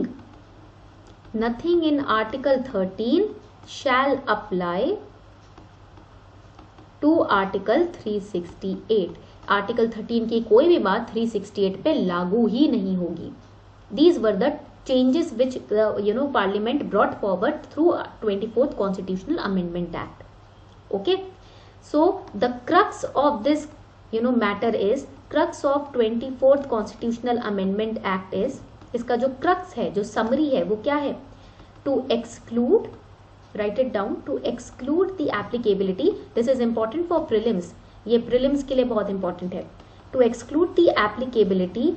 in Article 13 shall apply to Article 368. Article 13 की कोई भी बात 368 पे लागू ही नहीं होगी. These were the changes which Parliament brought forward through 24th Constitutional Amendment Act. Okay, so the crux of this matter is, crux of 24th Constitutional Amendment Act is, इसका जो crux है, जो summary है, वो क्या है? To exclude, write it down, to exclude the applicability. This is important for prelims. ये prelims के लिए बहुत important है. To exclude the applicability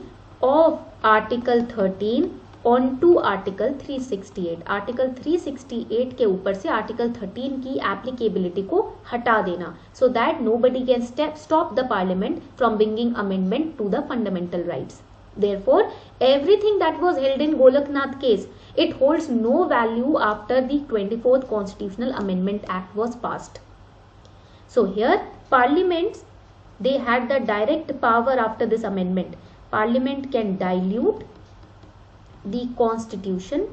of Article 13 onto Article 368. Article 368 के ऊपर से Article 13 की applicability को हटा देना, so that nobody can stop the Parliament from bringing amendment to the fundamental rights. Therefore, everything that was held in Golaknath case, it holds no value after the 24th Constitutional Amendment Act was passed. So here, Parliaments, they had the direct power after this amendment. Parliament can dilute the Constitution,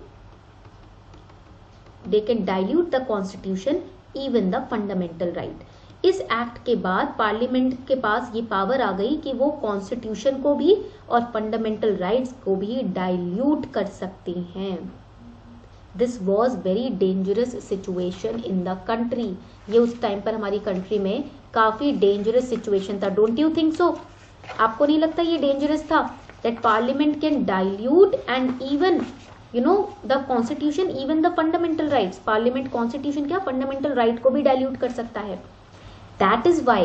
they can dilute the Constitution, even the fundamental right. इस act के बाद parliament के पास ये power आ गई कि वो constitution को भी और फंडामेंटल राइट्स को भी डाइल्यूट कर सकते हैं. This was very dangerous situation in the country. ये उस टाइम पर हमारी कंट्री में काफी डेंजरस सिचुएशन था. Don't you think so? आपको नहीं लगता ये डेंजरस था? That Parliament can dilute and even the Constitution, even the fundamental rights. Parliament Constitution क्या fundamental right को भी dilute कर सकता है. That is why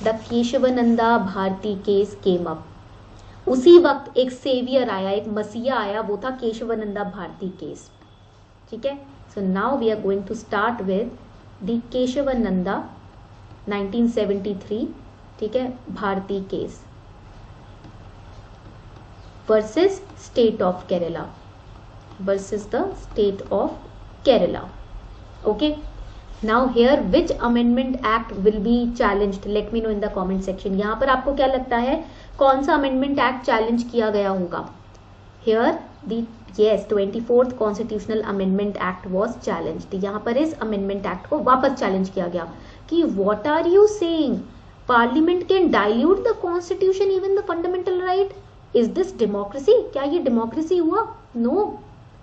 the Kesavananda Bharti case came up. उसी वक्त एक सेवियर आया, एक मसीहा आया, वो था केशवानंदा भारती केस. ठीक है, so now we are going to start with the Kesavananda 1973, ठीक है, Bharati case versus state of Kerala, versus the state of Kerala. Okay, now here which amendment act will be challenged? Let me know in the comment section. यहाँ पर आपको क्या लगता है कौन सा amendment act challenge किया गया होगा? Here the 24th Constitutional Amendment Act was challenged. यहाँ पर इस amendment act को वापस challenge किया गया कि what are you saying? Parliament can dilute the Constitution, even the fundamental right. Is this democracy? क्या ये democracy हुआ? No,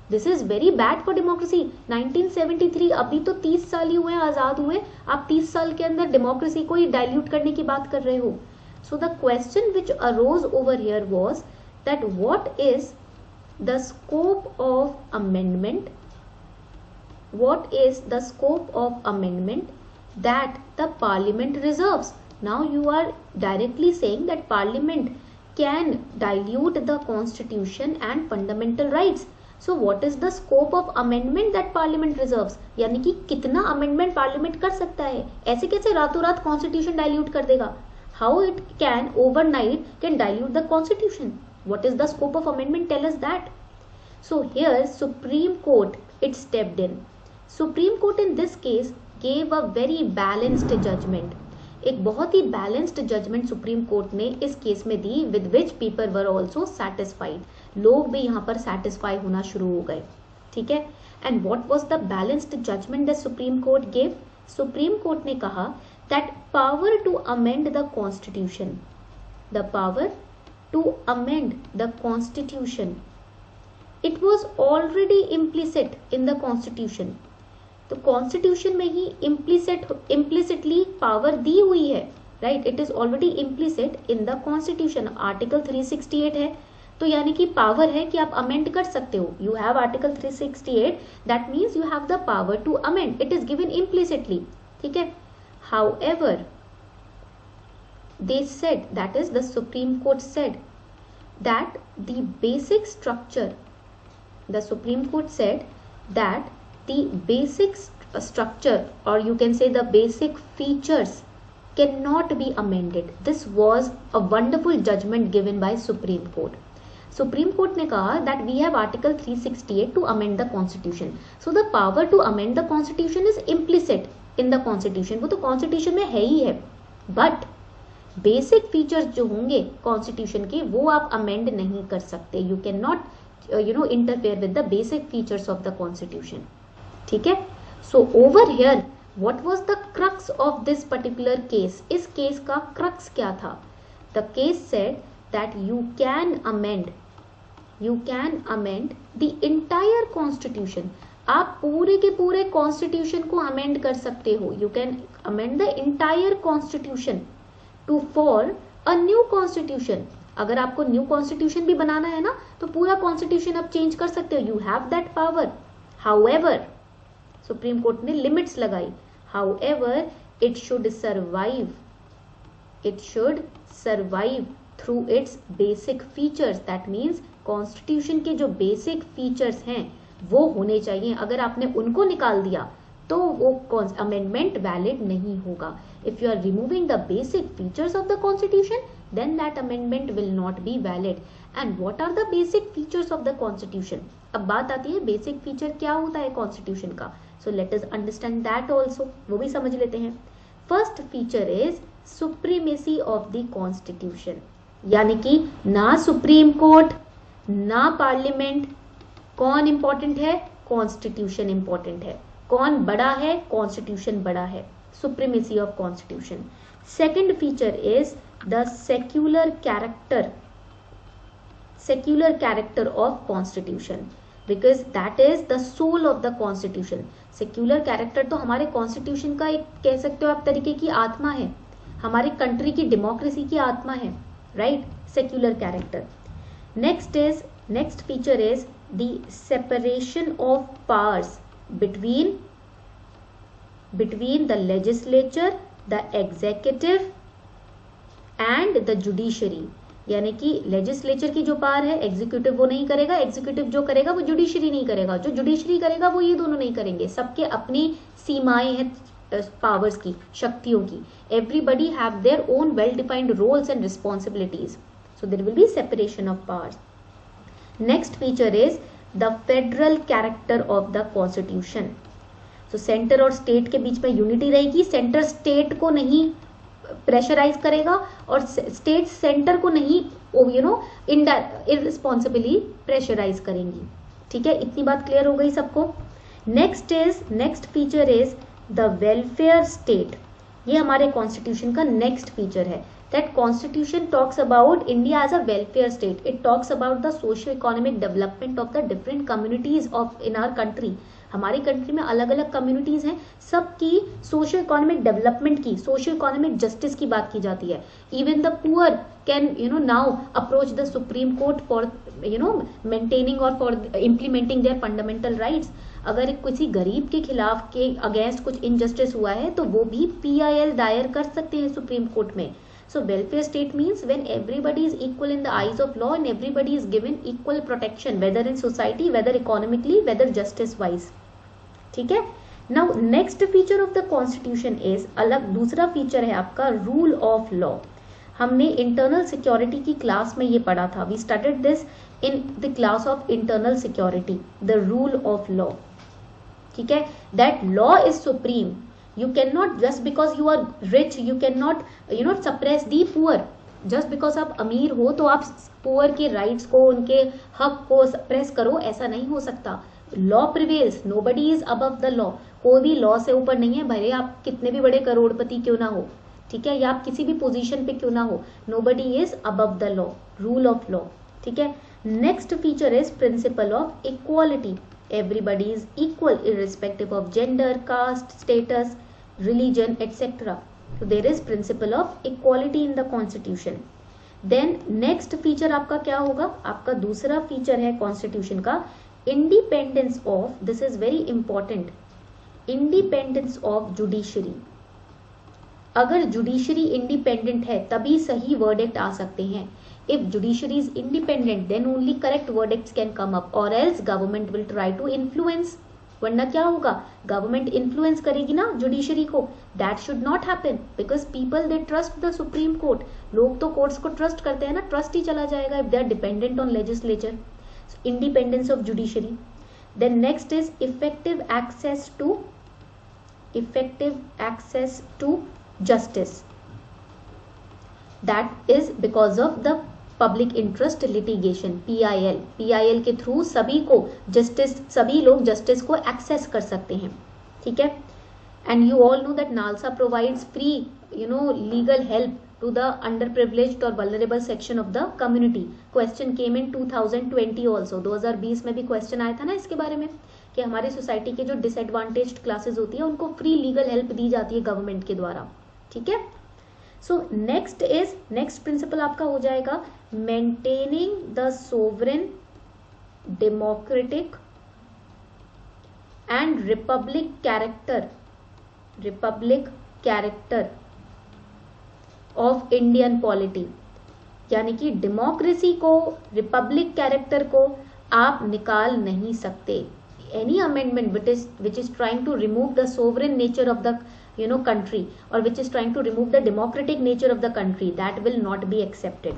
this is very bad for democracy. 1973, अभी तो 30 साल ही हुए आजाद हुए, आप 30 साल के अंदर democracy को ही dilute करने की बात कर रहे हो. So the question which arose over here was that what is the scope of amendment? What is the scope of amendment that the Parliament reserves? Now you are directly saying that Parliament can dilute the Constitution and fundamental rights. So what is the scope of amendment that Parliament reserves? यानी कि कितना amendment Parliament कर सकता है? ऐसे कैसे रातों रात Constitution dilute कर देगा? How it can overnight can dilute the Constitution? What is the scope of amendment? Tell us that. So here Supreme Court, it stepped in. Supreme Court in this case gave a very balanced judgment. एक बहुत ही balanced judgment supreme court ने इस case में दी, with which people were also satisfied, लोग भी यहाँ पर सेटिस्फाई होना शुरू हो गए, ठीक है। And what was the balanced judgment that supreme court gave? Supreme court ने कहा that power to amend the constitution, the power to amend the constitution, it was already implicit in the constitution. तो constitution में ही implicitly power दी हुई है, right, it is already implicit in the constitution. Article 368 है, तो यानी कि पावर है कि आप अमेंड कर सकते हो। You have article 368, that means you have the power to amend, it is given implicitly, ठीक है। However they said, that is the supreme court said that the basic structure, the Supreme Court said that the basic structure, or you can say the basic features, cannot be amended. This was a wonderful judgment given by Supreme Court. Supreme Court ने कहा that we have Article 368 to amend the Constitution. So the power to amend the Constitution is implicit in the Constitution. वो तो Constitution में है ही है, but basic features जो होंगे constitution के वो आप अमेंड नहीं कर सकते. You can not interfere with the basic features of the constitution. ठीक है. So over here what was the crux of this particular case? इस केस का crux क्या था? The case said that you can amend the entire constitution. आप पूरे के पूरे कॉन्स्टिट्यूशन को अमेंड कर सकते हो. You can amend the entire constitution to for a new constitution. अगर आपको न्यू कॉन्स्टिट्यूशन भी बनाना है ना तो पूरा कॉन्स्टिट्यूशन आप चेंज कर सकते हो. You have that power. However supreme court ने लिमिट्स लगाई. However it should survive through it's basic features. That means constitution के जो बेसिक फीचर्स हैं वो होने चाहिए. अगर आपने उनको निकाल दिया तो वो अमेंडमेंट वैलिड नहीं होगा. If you are removing the basic features of the constitution then that amendment will not be valid. And what are the basic features of the constitution? अब बात आती है बेसिक फीचर क्या होता है कॉन्स्टिट्यूशन का. So let us understand that also. वो भी समझ लेते हैं. First feature is supremacy of the constitution. यानी कि ना सुप्रीम कोर्ट ना पार्लियामेंट. कौन इंपॉर्टेंट है? कॉन्स्टिट्यूशन इंपॉर्टेंट है. कौन बड़ा है? कॉन्स्टिट्यूशन बड़ा है. Supremacy of constitution. Second feature is the secular character of constitution, because that is the soul of the constitution. secular character तो हमारे constitution का एक कह सकते हो आप तरीके की आत्मा है. हमारी कंट्री की डेमोक्रेसी की आत्मा है, right. secular character. next feature is the separation of powers between the legislature, the executive and the judiciary. यानी कि लेजिस्लेचर की जो पावर है एग्जीक्यूटिव वो नहीं करेगा. एग्जीक्यूटिव जो करेगा वो जुडिशरी नहीं करेगा. जो जुडिशरी करेगा वो ये दोनों नहीं करेंगे. सबके अपनी सीमाएं हैं पावर्स की, शक्तियों की. Everybody have their own well defined roles and responsibilities. So there will be separation of powers. Next feature is the federal character of the constitution. So centre और स्टेट के बीच में यूनिटी रहेगी. सेंटर स्टेट को नहीं pressurise करेगा और state centre को नहीं इररिस्पॉन्सिबली प्रेशराइज करेंगी. ठीक है, इतनी बात क्लियर हो गई सबको. Next feature is the welfare state. ये हमारे कॉन्स्टिट्यूशन का नेक्स्ट फीचर है. That constitution talks about India as a welfare state. It talks about the socio economic development of the different communities of in our country. हमारी country में अलग अलग communities हैं, सबकी सोशियो इकोनॉमिक डेवलपमेंट की, socio economic justice की बात की जाती है. Even the poor can now approach the supreme court for maintaining और for implementing there fundamental rights. अगर किसी गरीब के खिलाफ के अगेंस्ट कुछ इनजस्टिस हुआ है तो वो भी PIL दायर कर सकते हैं सुप्रीम कोर्ट में. So welfare state means when everybody is equal in the eyes of law and everybody is given equal protection, whether in society, whether economically, whether justice wise. ठीक है. Now next feature of the constitution is, अलग दूसरा feature है आपका rule of law. हमने internal security की class में ये पढ़ा था. We studied this in the class of internal security, the rule of law. ठीक है, that law is supreme. You cannot, just because you are rich, you cannot suppress the poor. Just because आप अमीर हो तो आप poor के rights को, उनके हक को सप्रेस करो, ऐसा नहीं हो सकता. Law prevails, nobody is above the law. कोई भी लॉ से ऊपर नहीं है, भले आप कितने भी बड़े करोड़पति क्यों ना हो, ठीक है, या आप किसी भी पोजीशन पे क्यों ना हो, nobody is above the law, rule of law. ठीक है. Next feature is principle of equality. Everybody is equal irrespective of gender, caste, status, religion, etc. So there is principle of equality in the constitution. Then next feature आपका क्या होगा, आपका दूसरा feature है constitution का independence of, this is very important, independence of judiciary. अगर judiciary independent है तभी सही verdict आ सकते हैं. If judiciary is independent, then only correct verdicts can come up, or else government will try to influence. वरना क्या होगा, गवर्नमेंट इन्फ्लुएंस करेगी ना जुडिशरी को. That should not happen because people they trust the supreme court. लोग तो courts को trust करते हैं ना, ट्रस्ट ही चला जाएगा if they are dependent on legislature. Independence of judiciary. Then next is effective access to justice. That is because of the public interest litigation, PIL के थ्रू सभी को जस्टिस, सभी लोग जस्टिस को एक्सेस कर सकते हैं. ठीक है. And you all know that NALSA provides free legal help to the underprivileged और vulnerable section of the community. Question came in 2020 also. 2020 में भी क्वेश्चन आया था ना इसके बारे में कि हमारी सोसाइटी के जो डिसएडवांटेज्ड क्लासेस होती है उनको फ्री लीगल हेल्प दी जाती है गवर्नमेंट के द्वारा. ठीक है. सो नेक्स्ट प्रिंसिपल आपका हो जाएगा maintaining the sovereign, democratic and Republic character of Indian polity. यानी कि डेमोक्रेसी को, रिपब्लिक कैरेक्टर को आप निकाल नहीं सकते. Any amendment which is trying to remove the sovereign nature of the country, or which is trying to remove the democratic nature of the country, that will not be accepted.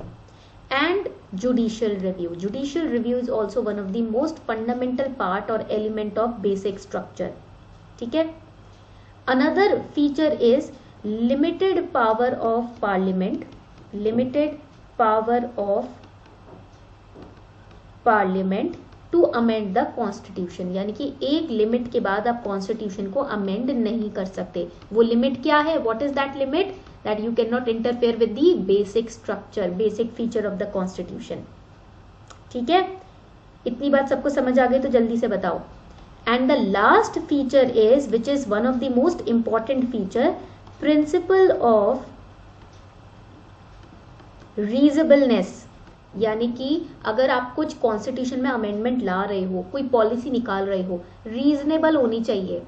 And judicial review is also one of the most fundamental part or element of basic structure. ठीक है. Another feature is limited power of parliament to amend the constitution. यानी कि एक limit के बाद आप constitution को amend नहीं कर सकते. वो लिमिट क्या है, what is that limit, that you can not interfere with the basic structure, basic feature of the constitution. ठीक है. इतनी बात सबको समझ आ गई तो जल्दी से बताओ. And the last feature is, which is one of the most important feature, principle of reasonableness. यानी कि अगर आप कुछ कॉन्स्टिट्यूशन में अमेंडमेंट ला रहे हो, कोई पॉलिसी निकाल रहे हो, रीजनेबल होनी चाहिए.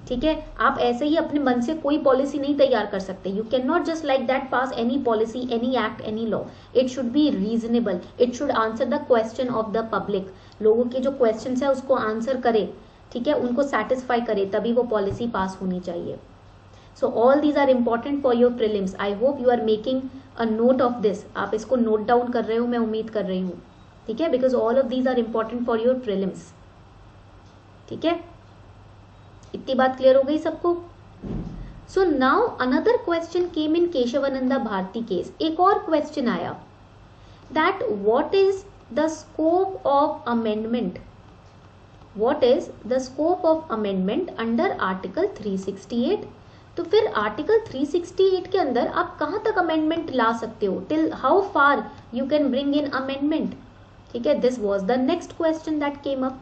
ठीक है. आप ऐसे ही अपने मन से कोई पॉलिसी नहीं तैयार कर सकते. You can not just like that pass any policy, any act, any law. It should be reasonable. It should answer the question of the public. लोगों के जो क्वेश्चन है उसको आंसर करे, ठीक है, उनको सेटिस्फाई करे, तभी वो पॉलिसी पास होनी चाहिए. So all these are important for your prelims. I hope you are making a note of this. आप इसको नोट डाउन कर रहे हो, मैं उम्मीद कर रही हूँ. ठीक है. Because all of these are important for your prelims. ठीक है. इतनी बात क्लियर हो गई सबको. So now another question came in Kesavananda Bharti case. एक और क्वेश्चन आया that what is the scope of amendment? What is the scope of amendment under Article 368? तो फिर आर्टिकल 368 के अंदर आप कहां तक अमेंडमेंट ला सकते हो, till how far you can bring in amendment. ठीक है. This was the next question that came up.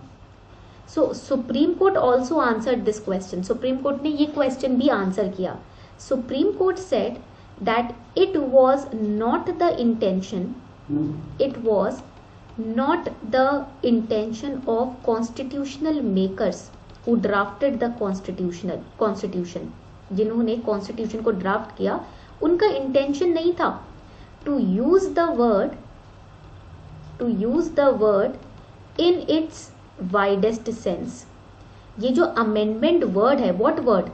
So supreme Court also answered this question. Supreme court ने ये क्वेश्चन भी आंसर किया. Supreme court said that it was not the intention of constitutional makers who drafted the constitution. जिन्होंने constitution को draft किया, उनका intention नहीं था to use the word in its widest sense. ये जो अमेंडमेंट वर्ड है, व्हाट वर्ड,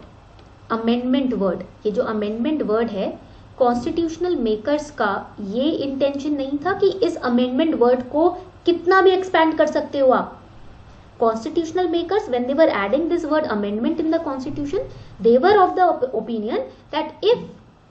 अमेंडमेंट वर्ड. ये जो अमेंडमेंट वर्ड है, कॉन्स्टिट्यूशनल मेकर्स का ये इंटेंशन नहीं था कि इस अमेंडमेंट वर्ड को कितना भी एक्सपैंड कर सकते हो आप. constitutional makers, when they were adding this word amendment in the constitution, they were of the opinion that if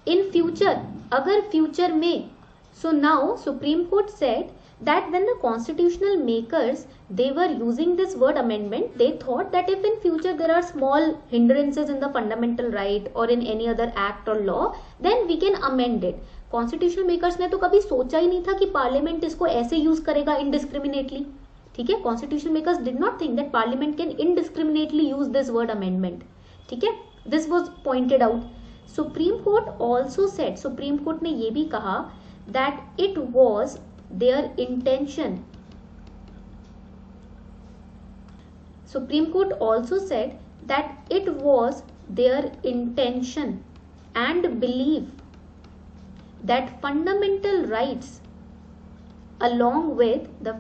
in future, agar future में, so now Supreme Court said that when the constitutional makers, they were using this word amendment, they thought that if in future there are small hindrances in the fundamental right or in any other act or law, then we can amend it. Constitutional makers ने तो कभी सोचा ही नहीं था कि parliament इसको ऐसे use करेगा इनडिस्क्रिमिनेटली. ठीक है, constitutional makers did not think that parliament can indiscriminately use this word amendment. ठीक है, this was pointed out. Supreme court also said, supreme court ने ये भी कहा that it was there intention. Supreme court also said that it was there intention and believe that fundamental rights along with the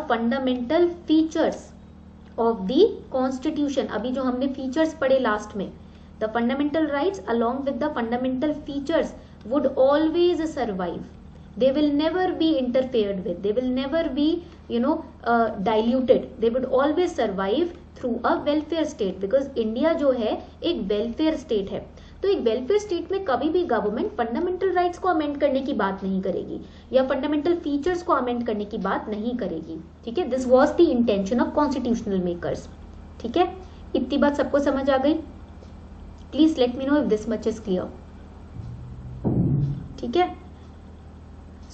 fundamental features of the constitution, अभी जो हमने features पढ़े last में, the fundamental rights along with the fundamental features would always survive. They will never be interfered with, they will never be diluted, they would always survive through a welfare state, because India जो है एक welfare state है. तो एक welfare state में कभी भी government fundamental rights को अमेंड करने की बात नहीं करेगी या फंडामेंटल फीचर्स को अमेंड करने की बात नहीं करेगी. ठीक है, this was the intention of constitutional makers. ठीक है, इतनी बात सबको समझ आ गई? Please let me know if this much is clear. ठीक है,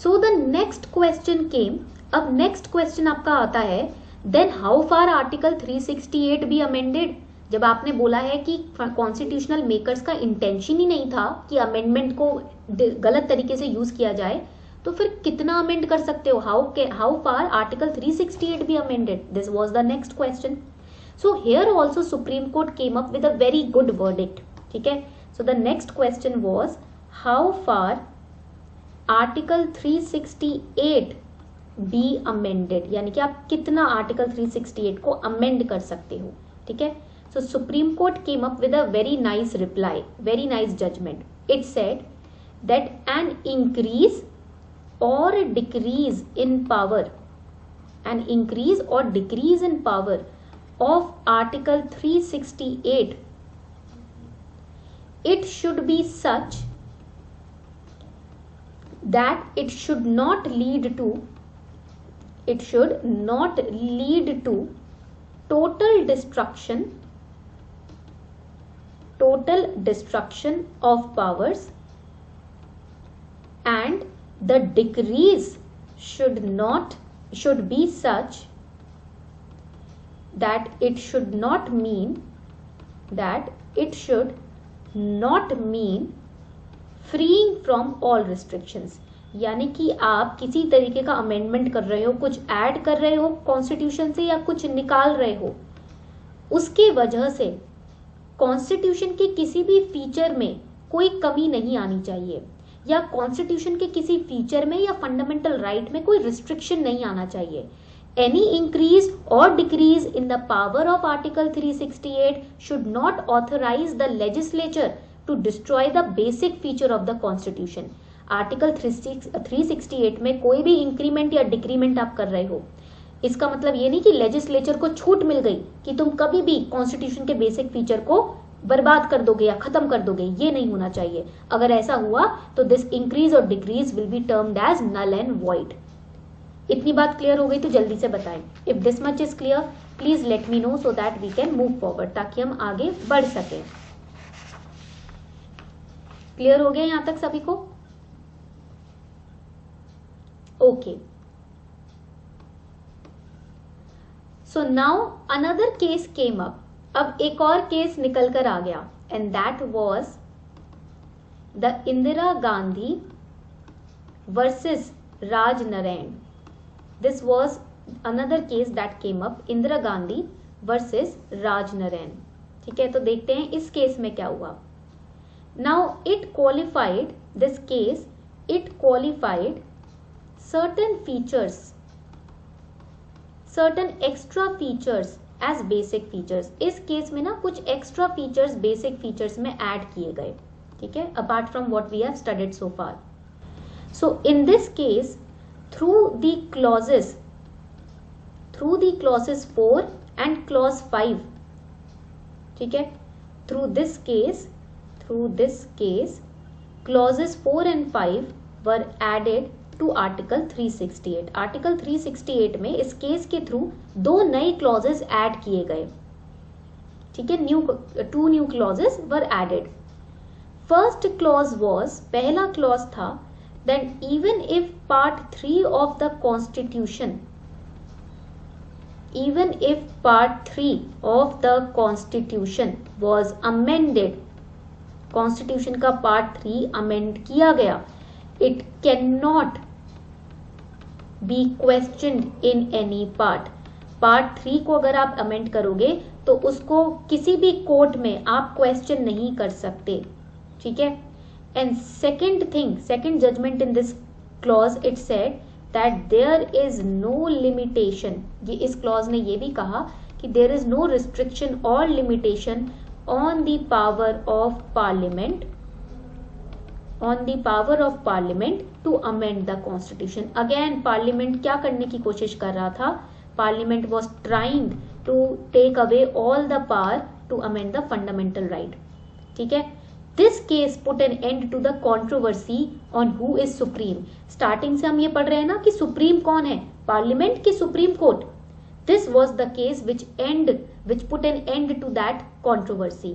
so the next question came. अब नेक्स्ट क्वेश्चन आपका आता है, then how far article 368 be amended. जब आपने बोला है कि कॉन्स्टिट्यूशनल मेकर्स का इंटेंशन ही नहीं था कि अमेंडमेंट को गलत तरीके से यूज किया जाए, तो फिर कितना अमेंड कर सकते हो? How far article 368 be amended? This was the next question. So here also supreme court came up with a very good verdict. ठीक है, so the next question was how far article 368 be amended, यानी कि आप कितना article 368 को amend कर सकते हो. ठीक है, so Supreme Court came up with a very nice reply, very nice judgment. It said that an increase or decrease in power, an increase or decrease in power of Article 368, it should be such that it should not lead to total destruction of powers, and the decrease should be such that it should not mean freeing from all restrictions. यानी कि आप किसी तरीके का amendment कर रहे हो, कुछ ऐड कर रहे हो कॉन्स्टिट्यूशन से या कुछ निकाल रहे हो, उसके वजह से कॉन्स्टिट्यूशन के किसी भी फीचर में कोई कमी नहीं आनी चाहिए, या कॉन्स्टिट्यूशन के किसी फीचर में या फंडामेंटल राइट में कोई रिस्ट्रिक्शन नहीं आना चाहिए. एनी इंक्रीज और decrease in the power of article 368 should not authorise the legislature to destroy the basic feature of the constitution. Article 368 में कोई भी इंक्रीमेंट या डिक्रीमेंट आप कर रहे हो, इसका मतलब ये नहीं कि लेजिस्लेचर को छूट मिल गई कि तुम कभी भी कॉन्स्टिट्यूशन के बेसिक फीचर को बर्बाद कर दोगे या खत्म कर दोगे. ये नहीं होना चाहिए. अगर ऐसा हुआ तो दिस इंक्रीज और decrease will be termed as null and void. इतनी बात क्लियर हो गई तो जल्दी से बताएं. If this much is clear please let me know so that we can move forward, ताकि हम आगे बढ़ सकें. क्लियर हो गया यहां तक सभी को? Okay. So now another case came up. अब एक और केस निकल कर आ गया, and that was the Indira Gandhi versus Raj Narayan. This was another case that came up, Indira Gandhi versus Raj Narayan. ठीक है, तो देखते हैं इस केस में क्या हुआ. Now it qualified, this case, it qualified certain features, certain extra features as basic features. इस केस में ना कुछ extra features basic features में add किए गए. ठीक है, apart from what we have studied so far. So in this case through the clauses 4 and clause 5, ठीक है, through this case clauses 4 and 5 were added to article 368. Article 368 में इस case के थ्रू 2 नए क्लॉजेस ऐड किए गए, ठीक है, 2 new clauses were added. First clause was, पहला क्लॉज था, that even if part 3 of the constitution was amended, constitution का पार्ट 3 अमेंड किया गया, it can not B questioned in any part. Part 3 को अगर आप अमेंड करोगे तो उसको किसी भी कोर्ट में आप क्वेश्चन नहीं कर सकते, ठीक है. And second judgement in this clause, it said that there is no limitation. ये इस क्लॉज ने ये भी कहा कि देयर इज नो रिस्ट्रिक्शन और limitation on the power of parliament to amend the constitution. Again parliament क्या करने की कोशिश कर रहा था? Parliament was trying to take away all the power to amend the fundamental right. ठीक है. This case put an end to the controversy on who is supreme. Starting से हम ये पढ़ रहे हैं ना कि सुप्रीम कौन है, पार्लियामेंट की supreme court. This was the case which put an end to that controversy.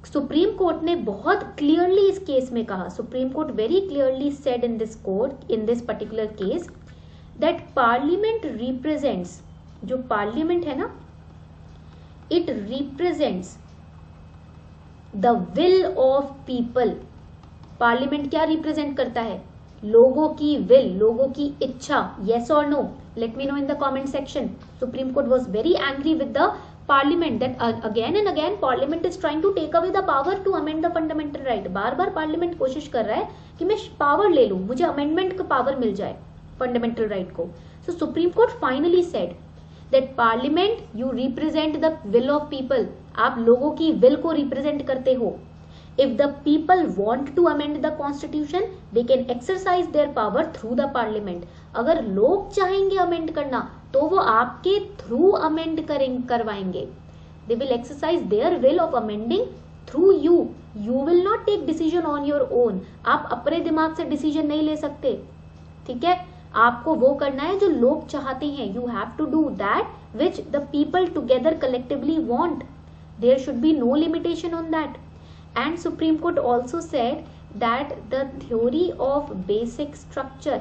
Supreme court ने बहुत क्लियरली इस केस में कहा, supreme court very clearly said in this particular case that parliament represents, जो parliament है ना, it represents the will of people. Parliament क्या represent करता है? लोगों की विल, लोगों की इच्छा. येस और no? Let me know in the comment section. Supreme Court was very angry with the Parliament that again and again Parliament is trying to take away the power to amend the fundamental right. Bar bar Parliament कोशिश कर रहा है कि मैं power ले लूं, मुझे amendment का पावर मिल जाए फंडामेंटल राइट को. So Supreme Court finally said that Parliament you represent the will of people. आप लोगों की विल को रिप्रेजेंट करते हो. If the people want to amend the constitution, they can exercise their power through the parliament. अगर लोग चाहेंगे amend करना तो वो आपके थ्रू अमेंड करवाएंगे. They will exercise their will of amending through you. You will not take decision on your own. आप अपने दिमाग से डिसीजन नहीं ले सकते, ठीक है. आपको वो करना है जो लोग चाहते हैं. You have to do that which the people together collectively want. There should be no limitation on that. And Supreme Court also said that the theory of basic structure,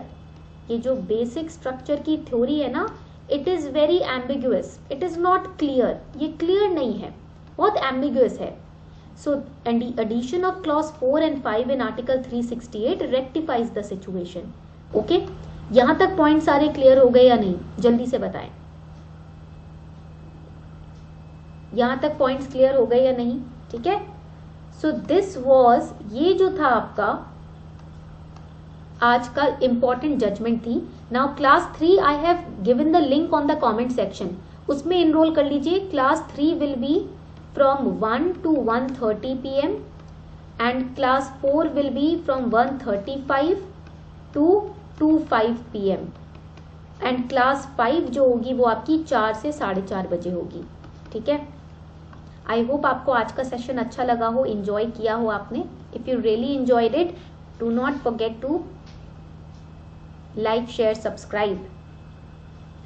ये जो basic structure की theory है ना, it is very ambiguous, it is not clear, ये clear नहीं है, बहुत ambiguous है. So and the addition of clause 4 and 5 in article 368 rectifies the situation. Okay, यहाँ तक पॉइंट सारे क्लियर हो गए या नहीं? जल्दी से बताएं, यहाँ तक पॉइंट्स क्लियर हो गए या नहीं? ठीक है. सो दिस वॉज, ये जो था आपका आज का इंपॉर्टेंट जजमेंट थी. Now class 3 I have given the link on the comment section, उसमें इनरोल कर लीजिए. Class 3 will be from 1 to 1:30 PM and class 4 will be from 1:35 to 2:05 PM and class 5 जो होगी वो आपकी 4 से 4:30 बजे होगी. ठीक है. आई होप आपको आज का सेशन अच्छा लगा हो, एंजॉय किया हो आपने. If you really enjoyed it, do not forget to like, share, subscribe.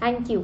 Thank you.